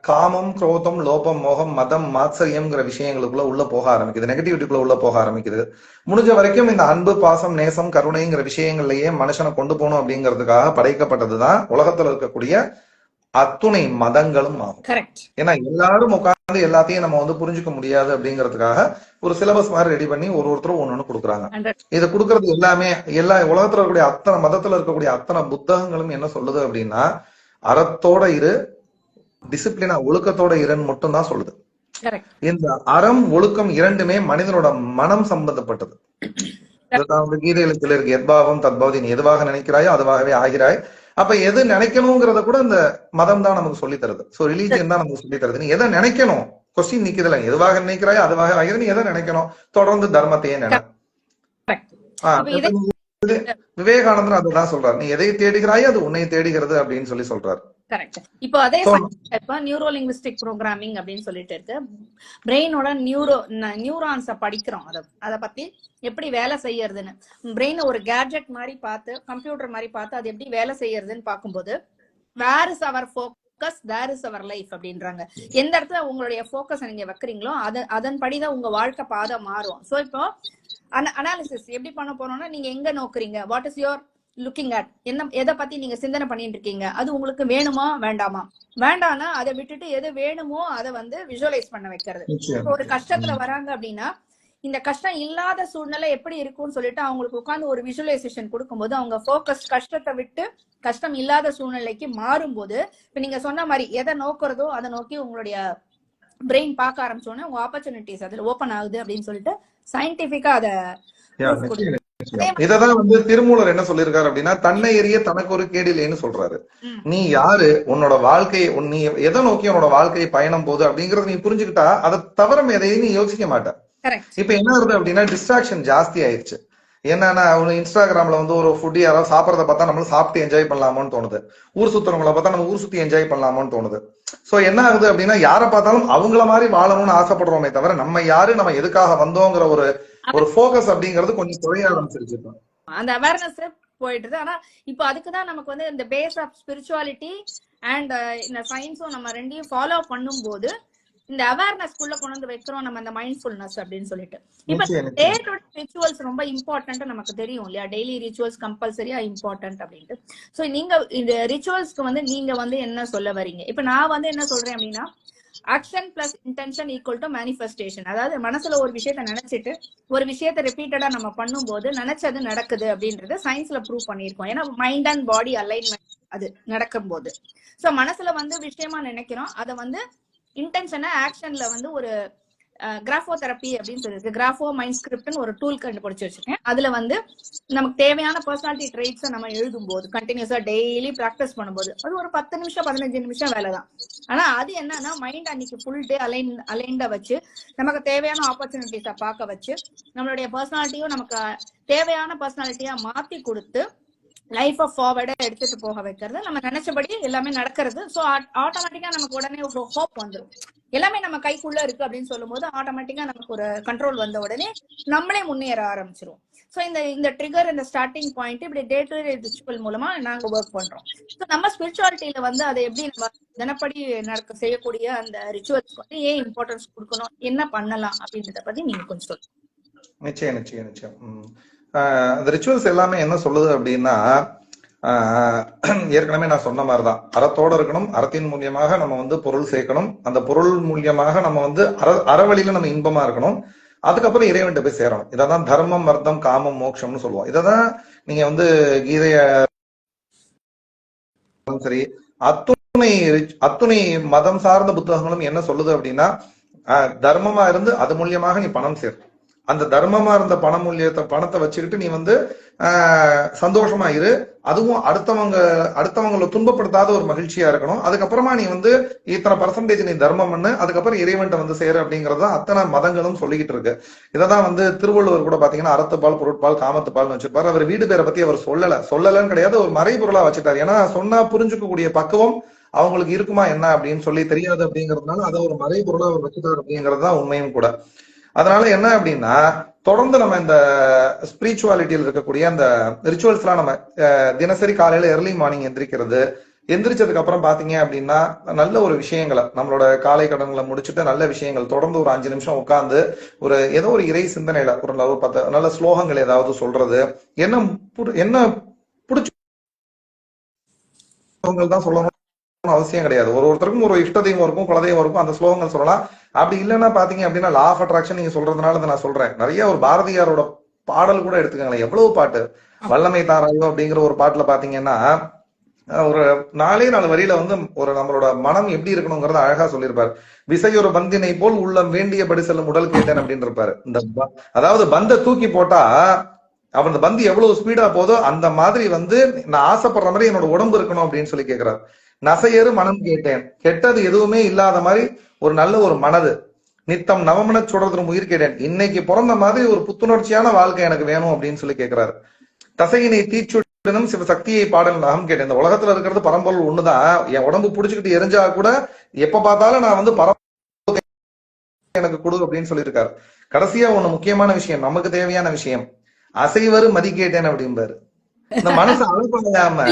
காமம், குரோதம், லோபம், மோகம், மதம், மாத்சரியம்ங்கிற விஷயங்களுக்குள்ள உள்ள போக ஆரம்பிக்குது, நெகட்டிவிட்டிக்குள்ள உள்ள போக ஆரம்பிக்குது. முடிஞ்ச வரைக்கும் இந்த அன்பு, பாசம், நேசம், கருணைங்கிற விஷயங்கள்லயே மனுஷனை கொண்டு போகணும் அப்படிங்கிறதுக்காக படைக்கப்பட்டதுதான் உலகத்துல இருக்கக்கூடிய அத்துணை மதங்களும் ஆகும். ஏன்னா எல்லாரும் உட்கார்ந்து எல்லாத்தையும் நம்ம வந்து புரிஞ்சுக்க முடியாது அப்படிங்கிறதுக்காக ஒரு சிலபஸ் மாதிரி ரெடி பண்ணி ஒருத்தரும் ஒண்ணு கொடுக்குறாங்க. இதை கொடுக்கறது எல்லாமே எல்லா உலகத்துல இருக்கக்கூடிய அத்தனை மதத்துல இருக்கக்கூடிய அத்தனை புத்தகங்களும் என்ன சொல்லுது அப்படின்னா அறத்தோட இரு, டிசிப்ளினா ஒழுக்கத்தோட இருன்னு மட்டும் தான் சொல்லுது. இந்த அறம் ஒழுக்கம் இரண்டுமே மனிதனோட மனம் சம்பந்தப்பட்டது. கீதையில இருக்கு எத்பாவம் தத்பாவதி, நீ எதுவாக நினைக்கிறாயோ அதுவாகவே ஆகிறாய். அப்ப எது நினைக்கணுங்கிறத கூட இந்த மதம் தான் நமக்கு சொல்லி தருது. சோ ரிலீஜியன் தான் நமக்கு சொல்லி தருது. நீ எதை நினைக்கணும், கொஸ்டின் நிக்குதுல, எதுவாக நினைக்கிறாயோ அதுவாக ஆகிறது. நீ எதை நினைக்கணும், தொடர்ந்து தர்மத்தையே நினை. விவேகானந்தர் அதுதான் சொல்றாரு, நீ எதை தேடுகிறாயோ அது உன்னை தேடுகிறது அப்படின்னு சொல்லி சொல்றாரு. கரெக்ட். இப்போ அதே இப்ப நியூரோ லிங்குவிஸ்டிக் ப்ரோக்ராமிங் அப்படின்னு சொல்லிட்டு இருக்கு. பிரெயினோட நியூரான்ஸ படிக்கிறோம். அத பத்தி எப்படி வேலை செய்யறதுன்னு, பிரெயின் ஒரு கேட்ஜெட் மாதிரி பார்த்து, கம்ப்யூட்டர் மாதிரி பார்த்து அது எப்படி வேலை செய்யறதுன்னு பார்க்கும்போது where is your focus there is your life அப்படின்றாங்க. எந்த இடத்துல உங்களுடைய ஃபோக்கஸ் நீங்க வைக்கிறீங்களோ அதன்படிதான் உங்க வாழ்க்கை பாதை மாறும். சோ இப்போ அனாலிசிஸ் எப்படி பண்ண போறோம்னா, நீங்க எங்க நோக்குறீங்க, what is your looking at, என்ன எதை பத்தி நீங்க சிந்தனை பண்ணிட்டு இருக்கீங்க, அது உங்களுக்கு வேணுமா வேண்டாமா, வேண்டாம்னா அதை விட்டுட்டு எது வேணுமோ அதை வந்து விஷுவலைஸ் பண்ண வைக்கிறது. ஒரு கஷ்டத்துல வராங்க அப்படின்னா இந்த கஷ்டம் இல்லாத சூழ்நிலை எப்படி இருக்கும்னு சொல்லிட்டு அவங்களுக்கு உட்காந்து ஒரு விஷுவலைசேஷன் கொடுக்கும்போது அவங்க ஃபோக்கஸ் கஷ்டத்தை விட்டு கஷ்டம் இல்லாத சூழ்நிலைக்கு மாறும்போது, இப்ப நீங்க சொன்ன மாதிரி எதை நோக்குறதோ அதை நோக்கி உங்களுடைய பிரெயின் பார்க்க ஆரம்பிச்சோன்னே உங்க ஆப்பர்ச்சுனிட்டிஸ் அதுல ஓபன் ஆகுது அப்படின்னு சொல்லிட்டு சயின்டிபிக்கா அதை இததான் வந்து திருமூலர் என்ன சொல்லியிருக்காரு அப்படின்னா, தன்னை எறிய தனக்கு ஒரு கேடில்லைன்னு சொல்றாரு. நீ யாரு, உன்னோட வாழ்க்கையை நீ எதை நோக்கி உன்னோட வாழ்க்கையை பயணம் போகுது அப்படிங்கறது நீ புரிஞ்சுக்கிட்டா அதை தவிர எதையும் நீ யோசிக்க மாட்ட. இப்ப என்ன ஆகுது அப்படின்னா டிஸ்ட்ராக்ஷன் ஜாஸ்தி ஆயிடுச்சு. என்னன்னா இன்ஸ்டாகிராம்ல வந்து ஒரு ஃபுட் யாராவது சாப்பிடறத பார்த்தா நம்மளும் சாப்பிட்டு என்ஜாய் பண்ணலாமோன்னு தோணுது, ஊர் சுத்துறவங்களை பார்த்தா நம்ம ஊர் சுத்தி என்ஜாய் பண்ணலாமோன்னு தோணுது. சோ என்ன ஆகுது அப்படின்னா யாரை பார்த்தாலும் அவங்கள மாதிரி வாழணும்னு ஆசைப்படுறோமே தவிர நம்ம யாரு, நம்ம எதுக்காக வந்தோங்கிற ஒரு ஃபோக்கஸ் அப்படிங்கிறது கொஞ்சம் குறைய ஆரம்பிச்சிருச்சு. அந்த அவேர்னஸ் போயிட்டு. ஆனா இப்போ அதுக்குதான் நமக்கு வந்து இந்த பேஸ் ஆஃப் ஸ்பிரிச்சுவாலிட்டி அண்ட் இந்த சயின்ஸும் நம்ம ரெண்டையும் ஃபாலோ பண்ணும்போது இந்த அவேர்னஸ் குள்ள கொண்டு வந்து வைக்கிறோம் நம்ம இந்த மைண்ட்ஃபுல்னஸ் அப்படின்னு சொல்லிட்டு. இப்ப டே டு டே ரிச்சுவல்ஸ் ரொம்ப இம்பார்ட்டன்ட் நமக்கு தெரியும் இல்லையா, டெய்லி ரிச்சுவல்ஸ் கம்பல்சரியா இம்பார்ட்டன்ட் அப்படின்ட்டு. சோ நீங்க இந்த ரிச்சுவல்ஸ்க்கு வந்து நீங்க வந்து என்ன சொல்ல வரீங்க? இப்ப நான் வந்து என்ன சொல்றேன் அப்படின்னா, action plus intention equal to manifestation. அதாவது மனசுல ஒரு விஷயத்த நினைச்சிட்டு ஒரு விஷயத்த ரிப்பீட்டடா நம்ம பண்ணும்போது நினைச்சது நடக்குது அப்படின்றது சயின்ஸ்ல ப்ரூவ் பண்ணிருக்கோம். ஏன்னா மைண்ட் அண்ட் பாடி அலைன்மெண்ட் அது நடக்கும் போது. சோ மனசுல வந்து விஷயமா நினைக்கிறோம், அதை வந்து இன்டென்ஷனை ஆக்ஷன்ல வந்து ஒரு கிராஃபோ தெரப்பி அப்படின்னு சொல்லிருக்கு, கிராஃபோ மைண்ட் ஸ்கிரிப்ட்னு ஒரு டூல் கண்டுபிடிச்சு வச்சிருக்கேன். அதுல வந்து நமக்கு தேவையான பர்சனாலிட்டி ட்ரெய்ட்ஸை நம்ம எழுதும்போது கண்டினியூஸா டெய்லி பிராக்டிஸ் பண்ணும்போது அது ஒரு 10 நிமிஷம் 15 நிமிஷம் வேலை தான். ஆனா அது என்னன்னா மைண்ட் அன்னைக்கு ஃபுல் டே அலைன்ட வச்சு நமக்கு தேவையான ஆப்பர்ச்சுனிட்டிஸை பார்க்க வச்சு நம்மளுடைய பர்சனாலிட்டியும் நமக்கு தேவையான பர்சனாலிட்டியா மாத்தி கொடுத்து லைஃப் ஃபார்வர்டா எடுத்துட்டு போக வைக்கிறது, நம்ம நினைச்சபடி எல்லாமே நடக்கிறது. சோ ஆட்டோமேட்டிக்கா நமக்கு உடனே ஒரு ஹோப் வந்துடும், எல்லாமே நம்ம கைக்குள்ள இருக்கு அப்படின்னு சொல்லும் போது ஆட்டோமேட்டிக்கா நமக்கு ஒரு கண்ட்ரோல் வந்த உடனே நம்மளே முன்னேற ஆரம்பிச்சிரும். சோ இந்த ட்ரிகர், இந்த ஸ்டார்டிங் பாயிண்ட் இப்படி டே டு டே ரிச்சுவல் மூலமா நாங்க ஒர்க் பண்றோம். சோ நம்ம ஸ்பிரிச்சுவாலிட்டியில வந்து அதை எப்படி நம்ம தினப்படி செய்யக்கூடிய அந்த ரிச்சுவல்ஸ் வந்து ஏன் இம்பார்ட்டன்ஸ் கொடுக்கணும், என்ன பண்ணலாம் அப்படின்றத பத்தி நீங்க கொஞ்சம் சொல்லுங்க. நிச்சயம் நிச்சயம் நிச்சயம். அந்த ரிச்சுவல்ஸ் எல்லாமே என்ன சொல்லுது அப்படின்னா, ஏற்கனவே நான் சொன்ன மாதிரிதான் அறத்தோட இருக்கணும், அறத்தின் மூலியமாக நம்ம வந்து பொருள் சேர்க்கணும், அந்த பொருள் மூலியமாக நம்ம வந்து அறவழியில நம்ம இன்பமா இருக்கணும், அதுக்கப்புறம் இறைவன்கிட்ட போய் சேரணும். இதான் தர்மம், அர்த்தம், காமம், மோட்சம்னு சொல்லுவோம். இததான் நீங்க வந்து கீதைய சரி, அத்துணை அத்துணை மதம் சார்ந்த புத்தகங்களும் என்ன சொல்லுது அப்படின்னா, தர்மமா இருந்து அது மூலியமாக நீ பணம் சேர். அந்த தர்மமா இருந்த பணத்தை வச்சுக்கிட்டு நீ வந்து சந்தோஷமா இரு. அதுவும் அடுத்தவங்களை துன்பப்படுத்தாத ஒரு மகிழ்ச்சியா இருக்கணும். அதுக்கப்புறமா நீ வந்து இத்தனை பர்சன்டேஜ் நீ தர்மம் பண்ணு, அதுக்கப்புறம் இறைவன்ட்ட வந்து சேரு அப்படிங்கறத அத்தனை மதங்களும் சொல்லிக்கிட்டு இருக்கு. இததான் வந்து திருவள்ளுவர் கூட பாத்தீங்கன்னா அறத்துப்பால், பொருட்பால், காமத்துப்பால்னு வச்சிருப்பாரு. அவர் வீடு பேரை பத்தி அவர் சொல்லலன்னு கிடையாது, ஒரு மறைபொருளா வச்சுட்டாரு. ஏன்னா சொன்னா புரிஞ்சுக்கக்கூடிய பக்குவம் அவங்களுக்கு இருக்குமா என்ன அப்படின்னு சொல்லி தெரியாது அப்படிங்கறதுனால அதை ஒரு மறைபொருளா அவர் வச்சுட்டாரு அப்படிங்கிறது தான் உண்மையும் கூட. அதனால என்ன அப்படின்னா, தொடர்ந்து நம்ம இந்த ஸ்பிரிச்சுவாலிட்டியில் இருக்கக்கூடிய அந்த ரிச்சுவல்ஸ் எல்லாம் நம்ம தினசரி காலையில எர்லி மார்னிங் எந்திரிக்கிறது, எந்திரிச்சதுக்கு அப்புறம் பாத்தீங்க அப்படின்னா நல்ல ஒரு விஷயங்களை நம்மளோட காலை கடன்களை முடிச்சுட்டு நல்ல விஷயங்கள் தொடர்ந்து ஒரு 5 நிமிஷம் உட்கார்ந்து ஒரு ஏதோ ஒரு இறை சிந்தனையில ஒரு 10 நல்ல ஸ்லோகங்கள் ஏதாவது சொல்றது, என்ன பிடிச்சவங்க தான் சொல்லணும் அவசியம் கிடையாது. ஒருத்தருக்கும் ஒரு இஷ்ட தெய்வம் இருக்கும், குலதெய்வம் இருக்கும், அந்த ஸ்லோகங்கள் சொல்லலாம். அப்படி இல்லைன்னா பாத்தீங்க அப்படின்னா லா ஆஃப் அட்ராக்ஷன் நீங்க சொல்றதுனால நான் சொல்றேன். நிறைய ஒரு பாரதியாரோட பாடல் கூட எடுத்துக்கங்களேன், எவ்வளவு பாட்டு, வல்லமை தாராயோ அப்படிங்கிற ஒரு பாட்டுல பாத்தீங்கன்னா ஒரு 4 வரியில வந்து ஒரு நம்மளோட மனம் எப்படி இருக்கணுங்கிறத அழகா சொல்லியிருப்பாரு. விசையொரு பந்தினை போல் உள்ளம் வேண்டியபடி செல்லும் உடல் கேட்டேன் அப்படின்னு இருப்பாரு. அதாவது பந்த தூக்கி போட்டா அவன் பந்து எவ்வளவு ஸ்பீடா போதோ அந்த மாதிரி வந்து நான் ஆசைப்படுற மாதிரி என்னோட உடம்பு இருக்கணும் அப்படின்னு சொல்லி கேட்கிறாரு. நசையறு மனம் கேட்டேன், கெட்டது எதுவுமே இல்லாத மாதிரி ஒரு நல்ல ஒரு மனது, நித்தம் நவமன சுடர்தரும் உயிர் கேட்டேன், இன்னைக்கு பிறந்த மாதிரி ஒரு புத்துணர்ச்சியான வாழ்க்கை எனக்கு வேணும் அப்படின்னு சொல்லி கேட்கிறாரு. தசையினை தீச்சுடனும் சிவ சக்தியை பாடல் நகம் கேட்டேன். இந்த உலகத்துல இருக்கிறது பரம்பொருள் ஒண்ணுதான். என் உடம்பு புடிச்சுக்கிட்டு எரிஞ்சா கூட எப்ப பார்த்தாலும் நான் வந்து எனக்கு கொடு அப்படின்னு சொல்லியிருக்காரு. கடைசியா ஒண்ணு முக்கியமான விஷயம், நமக்கு தேவையான விஷயம், அசைவரு மதி கேட்டேன் அப்படிம்பாரு. இந்த மனசு அழுப்பாம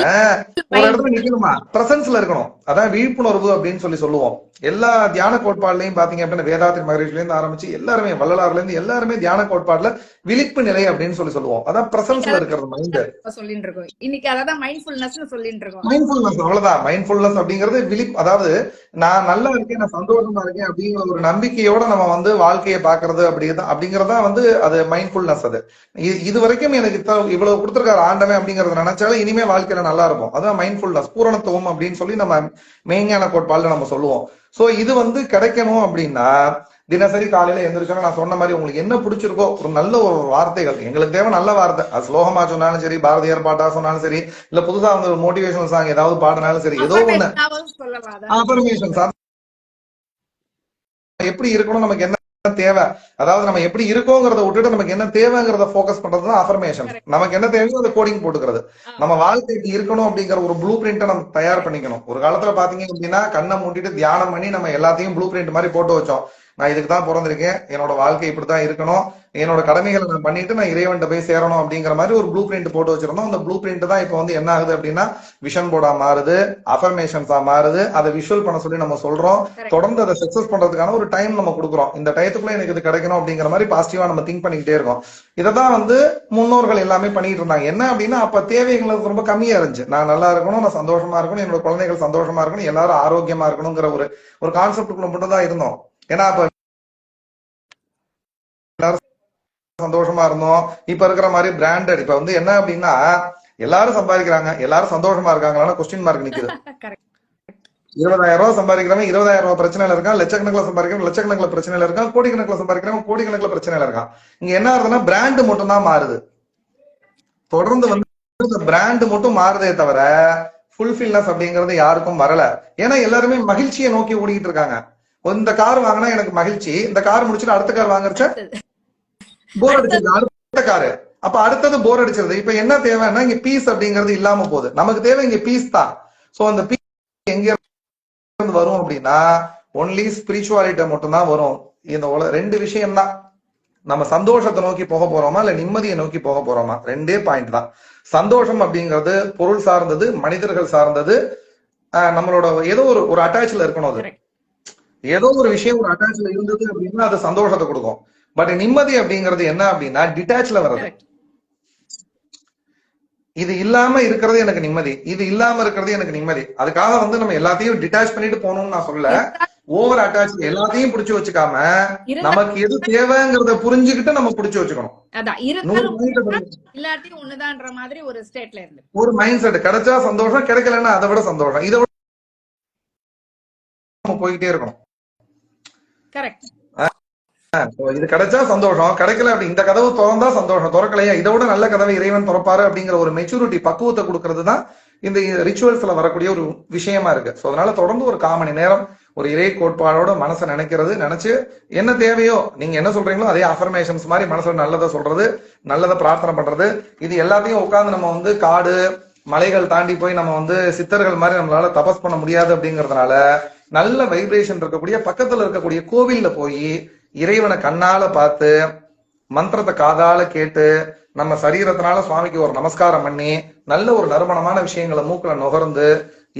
ஒரு இடத்துல நிக்கணுமா, பிரசன்ஸ்ல இருக்கணும். அதான் விழிப்புணர்வு அப்படின்னு சொல்லுவோம். எல்லா தியான கோட்பாடுலையும் பாத்தீங்க அப்படின்னா வேதாத்திரி மகரிஷில இருந்து ஆரம்பிச்சு எல்லாருமே, வள்ளலாறுல இருந்து எல்லாருமே தியான கோட்பாடுல விழிப்பு நிலை அப்படின்னு சொல்லுவோம். அதான் பிரசன்ஸ்ல இருக்கிறது மைண்ட் சொல்லிட்டு இருக்கோம். இன்னைக்கு அதான் மைண்ட்ஃபுல்னஸ் சொல்லிட்டு இருக்கோம். மைண்ட்ஃபுல்னஸ், அவ்வளவுதான். மைண்ட்ஃபுல்னஸ் அப்படிங்கிறது அதாவது நான் நல்லா இருக்கேன், நான் சந்தோஷமா இருக்கேன் அப்படிங்கிற ஒரு நம்பிக்கையோட நம்ம வந்து வாழ்க்கையை பாக்குறது அப்படிங்கறதா வந்து அது மைண்ட்ஃபுல்னஸ். அது இது வரைக்கும் எனக்கு இவ்வளவு கொடுத்திருக்காரு ஆண்டவன் அப்படிங்கறத நினைச்சாலும் இனிமே வாழ்க்கையில நல்லா இருக்கும். அதான் மைண்ட்ஃபுல்னஸ், பூரணத்துவம் அப்படின்னு சொல்லி நம்ம மெய்ஞான கோட்பாடுல நம்ம சொல்லுவோம். சோ இது வந்து கிடைக்கணும் அப்படின்னா தினசரி காலையில எந்திரிச்சோன்னா நான் சொன்ன மாதிரி உங்களுக்கு என்ன பிடிச்சிருக்கோ ஒரு நல்ல ஒரு வார்த்தைகள், எங்களுக்கு தேவை நல்ல வார்த்தை. அது ஸ்லோகமா சொன்னாலும் சரி, பாரதியார் பாட்டா சொன்னாலும் சரி, இல்ல புதுசா வந்து ஒரு மோட்டிவேஷனல் சாங் ஏதாவது பாடினாலும் சரி, ஏதோ ஒண்ணு அஃபர்மேஷன்ஸ் எப்படி இருக்கணும், நமக்கு என்ன தேவை, அதாவது நம்ம எப்படி இருக்கோங்கிறத விட்டுட்டு நமக்கு என்ன தேவைங்கிறத போக்கஸ் பண்றதுதான் அஃபர்மேஷன். நமக்கு என்ன தேவையோ அதை கோடிங் போட்டுக்கிறது. நம்ம வாழ்க்கை இப்படி இருக்கணும் அப்படிங்கிற ஒரு ப்ளூ பிரிண்ட்டை நம்ம தயார் பண்ணிக்கணும். ஒரு காலத்துல பாத்தீங்க அப்படின்னா கண்ணை மூட்டிட்டு தியானம் பண்ணி நம்ம எல்லாத்தையும் ப்ளூ பிரிண்ட் மாதிரி போட்டு வச்சோம். நான் இதுக்கு தான் பிறந்திருக்கேன், என்னோட வாழ்க்கை இப்படித்தான் இருக்கணும், என்னோட கடமைகளை நான் பண்ணிட்டு நான் இறைவன்ட்ட போய் சேரணும் அப்படிங்கிற மாதிரி ஒரு ப்ளூ பிரிண்ட் போட்டு வச்சிருந்தோம். அந்த ப்ளூ பிரிண்ட் தான் இப்ப வந்து என்ன ஆகுது அப்படின்னா விஷன் போர்டா மாறுது, அஃபர்மேஷன்ஸா மாறுது. அதை விஷுவல் பண்ண சொல்லி நம்ம சொல்றோம். தொடர்ந்து அதை சக்சஸ் பண்றதுக்கான ஒரு டைம் நம்ம கொடுக்குறோம். இந்த டயத்துக்குள்ள எனக்கு இது கிடைக்கணும் அப்படிங்கிற மாதிரி பாசிட்டிவா நம்ம திங்க் பண்ணிக்கிட்டே இருக்கோம். இதைதான் வந்து முன்னோர்கள் எல்லாமே பண்ணிட்டு இருந்தாங்க. என்ன அப்படின்னா அப்ப தேவைகள் ரொம்ப கம்மியா இருந்துச்சு. நான் நல்லா இருக்கணும், நான் சந்தோஷமா இருக்கணும், என்னோட குழந்தைகள் சந்தோஷமா இருக்கணும், எல்லாரும் ஆரோக்கியமா இருக்கணுங்கிற ஒரு கான்செப்டுக்குள்ள மட்டும் தான் இருந்தோம். ஏன்னா அப்ப சந்தோஷமா இருந்தோம். இப்ப இருக்கிற மாதிரி பிராண்டட் இப்ப வந்து என்ன அப்படின்னா எல்லாரும் சம்பாதிக்கிறாங்க, எல்லாரும் சந்தோஷமா இருக்காங்களா கொஸ்டின் மார்க் நிக்குது. 20,000 ரூபாய் சம்பாதிக்கிறவன் 20,000 ரூபாய் பிரச்சனையில இருக்கான், லட்சக்கணக்கில் சம்பாதிக்கிறவன் லட்சக்கணக்கில் பிரச்சனையில இருக்கான், கோடிக்கணக்கில் சம்பாதிக்கிறவன் கோடிக்கணக்கில் பிரச்சனையில இருக்கான். இங்க என்ன ஆகுதுன்னா பிராண்ட் மட்டும் தான் மாறுது. தொடர்ந்து வந்து பிராண்ட் மட்டும் மாறுதே தவிர ஃபுல்ஃபில்னஸ் அப்படிங்கிறது யாருக்கும் வரல. ஏன்னா எல்லாருமே மகிழ்ச்சியை நோக்கி ஓடிக்கிட்டு இருக்காங்க. இந்த கார் வாங்கினா எனக்கு மகிழ்ச்சி, இந்த கார் முடிச்சுட்டு அடுத்த கார் வாங்குறச்ச போர் அடிச்சது, அடுத்த காரு, அப்ப அடுத்தது போர் அடிச்சிருது. இப்ப என்ன தேவைன்னா இங்க பீஸ் அப்படிங்கிறது இல்லாம போகுது. நமக்கு தேவை இங்க பீஸ் தான். சோ அந்த பீஸ் எங்க இருந்து வரும் அப்படின்னா ஒன்லி ஸ்பிரிச்சுவாலிட்டி மட்டும் தான் வரும். இந்த 2 விஷயம் தான். நம்ம சந்தோஷத்தை நோக்கி போக போறோமா இல்ல நிம்மதியை நோக்கி போக போறோமா, 2 பாயிண்ட் தான். சந்தோஷம் அப்படிங்கிறது பொருள் சார்ந்தது, மனிதர்கள் சார்ந்தது, நம்மளோட ஏதோ ஒரு அட்டாச்ல இருக்கணும். அது ஏதோ ஒரு விஷயம் ஒரு அட்டாச்ல இருந்தது அப்படின்னா அது சந்தோஷத்தை கொடுக்கும். பட் நிம்மதி அப்படிங்கிறது என்ன அப்படின்னா டிட்டாச்ல வர்றது. இது இல்லாம இருக்கிறது எனக்கு நிம்மதி, இது இல்லாம இருக்கிறது எனக்கு நிம்மதி. அதுக்காக வந்து நம்ம எல்லாத்தையும் டிட்டாச் பண்ணிட்டு போகணும்னு நான் சொல்ல. ஓவர் அட்டாச் எல்லாத்தையும் புடிச்சு வச்சுக்காம இருந்தா நமக்கு எது தேவைங்கிறத புரிஞ்சுக்கிட்டு நம்ம புடிச்சு வச்சுக்கணும். அதான் 100 இருந்தாலும் பாயிண்ட் இல்லாட்டியும் ஒண்ணுதான்ற மாதிரி ஒரு ஸ்டேட்ல இருந்து ஒரு மைண்ட் செட். கிடைச்சா சந்தோஷம், கிடைக்கலன்னா அதை விட சந்தோஷம். இதை விட நம்ம போய்கிட்டே இருக்கணும். கரெக்ட். இது கிடைச்சா சந்தோஷம், கிடைக்கல அப்படி இந்த கதவு திறந்தா சந்தோஷம், திறக்கலையா இதை விட நல்ல கதவை இறைவன் திறப்பாரு அப்படிங்கிற ஒரு மெச்சூரிட்டி பக்குவத்தை கொடுக்கறது தான் இந்த ரிச்சுவல்ஸ்ல வரக்கூடிய ஒரு விஷயமா இருக்கு. சோ அதனால தொடர்ந்து ஒரு 1/4 மணி நேரம் ஒரு இறை கோட்பாடோட மனசை நினைச்சு என்ன தேவையோ நீங்க என்ன சொல்றீங்களோ அதே அஃபர்மேஷன்ஸ் மாதிரி மனசுல நல்லதை சொல்றது, நல்லதை பிரார்த்தனை பண்றது, இது எல்லாத்தையும் உட்கார்ந்து நம்ம வந்து காடு மலைகள் தாண்டி போய் நம்ம வந்து சித்தர்கள் மாதிரி நம்மளால தபஸ் பண்ண முடியாது அப்படிங்கறதுனால நல்ல வைப்ரேஷன் இருக்கக்கூடிய பக்கத்துல இருக்கக்கூடிய கோவில்ல போய் இறைவனை கண்ணால பார்த்து மந்திரத்தை காதால கேட்டு நம்ம சரீரத்தினால சுவாமிக்கு ஒரு நமஸ்காரம் பண்ணி நல்ல ஒரு நறுமணமான விஷயங்களை மூக்குல நுகர்ந்து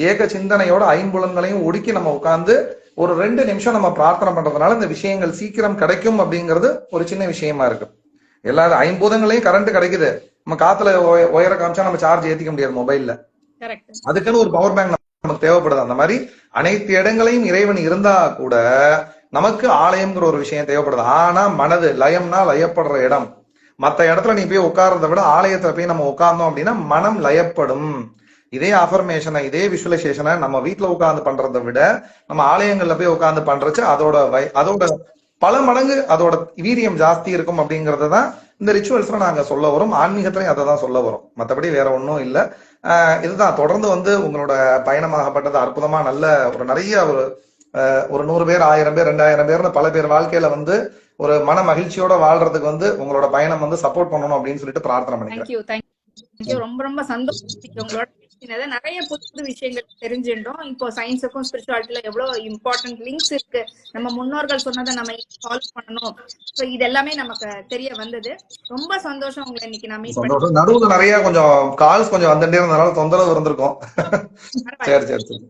ஏக சிந்தனையோட 5 புலன்களையும் ஒடுக்கி நம்ம உட்கார்ந்து ஒரு 2 நிமிஷம் நம்ம பிரார்த்தனை பண்றதுனால இந்த விஷயங்கள் சீக்கிரம் கிடைக்கும் அப்படிங்கிறது ஒரு சின்ன விஷயமா இருக்கு. எல்லாரும் 5 பூதங்களையும் கரண்ட் கிடைக்குது, நம்ம காத்துல ஒயர காமிச்சா நம்ம சார்ஜ் ஏத்திக்க முடியாது மொபைல்ல. அதுக்குன்னு ஒரு பவர் பேங்க் நமக்கு தேவைப்படுது. அந்த மாதிரி அனைத்து இடங்களையும் இறைவன் இருந்தா கூட நமக்கு ஆலயம்ங்கிற ஒரு விஷயம் தேவைப்படுது. ஆனா மனது லயம்னா லயப்படுற இடம். மத்த இடத்துல நீ போய் உட்கார்றதை விட ஆலயத்துல போய் நம்ம உட்கார்ந்தோம் அப்படின்னா மனம் லயப்படும். இதே அஃபர்மேஷனை இதே விஷுவலைசேஷனை நம்ம வீட்டுல உட்கார்ந்து பண்றதை விட நம்ம ஆலயங்கள்ல போய் உட்கார்ந்து பண்றச்சு அதோட பல மடங்கு அதோட வீரியம் ஜாஸ்தி இருக்கும் அப்படிங்கறதான் இந்த ரிச்சுவல்ஸ்ல நாங்க சொல்ல வரோம். ஆன்மீகத்திலையும் அதை தான் சொல்ல வரோம், மற்றபடி வேற ஒன்றும் இல்லை. இதுதான் தொடர்ந்து வந்து உங்களோட பயணமாகப்பட்டது அற்புதமா நல்ல ஒரு நிறைய ஒரு 100 பேர் 1000 பேர் 2000 பேர்னு பல பேர் வாழ்க்கையில வந்து ஒரு மன மகிழ்ச்சியோட வாழ்றதுக்கு வந்து உங்களோட பயணம் வந்து சப்போர்ட் பண்ணணும் அப்படின்னு சொல்லிட்டு பிரார்த்தனை பண்ணிக்கிறேன். ரொம்ப ரொம்ப சந்தோஷம் உங்களோட நிறைய புது விஷயங்கள் தெரிஞ்சுட்டோம். இப்போ சயின்ஸுக்கும் ஸ்பிரிச்சுவாலிட்டில எவ்வளவு இம்பார்ட்டன்ட் லிங்க்ஸ் இருக்கு, நம்ம முன்னோர்கள் சொன்னதை நம்ம ஃபாலோ பண்ணணும், இது எல்லாமே நமக்கு தெரிய வந்தது. ரொம்ப சந்தோஷம் உங்களை இன்னைக்கு நான் மீட் பண்ணி. நடுவுல நிறைய கொஞ்சம் கால்ஸ் கொஞ்சம் வந்துட்டே இருந்தனால தொந்தரவு இருந்திருக்கும். சரி சரி சரி.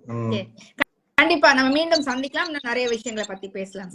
கண்டிப்பா நம்ம மீண்டும் சந்திக்கலாம், நிறைய விஷயங்களை பத்தி பேசலாம்.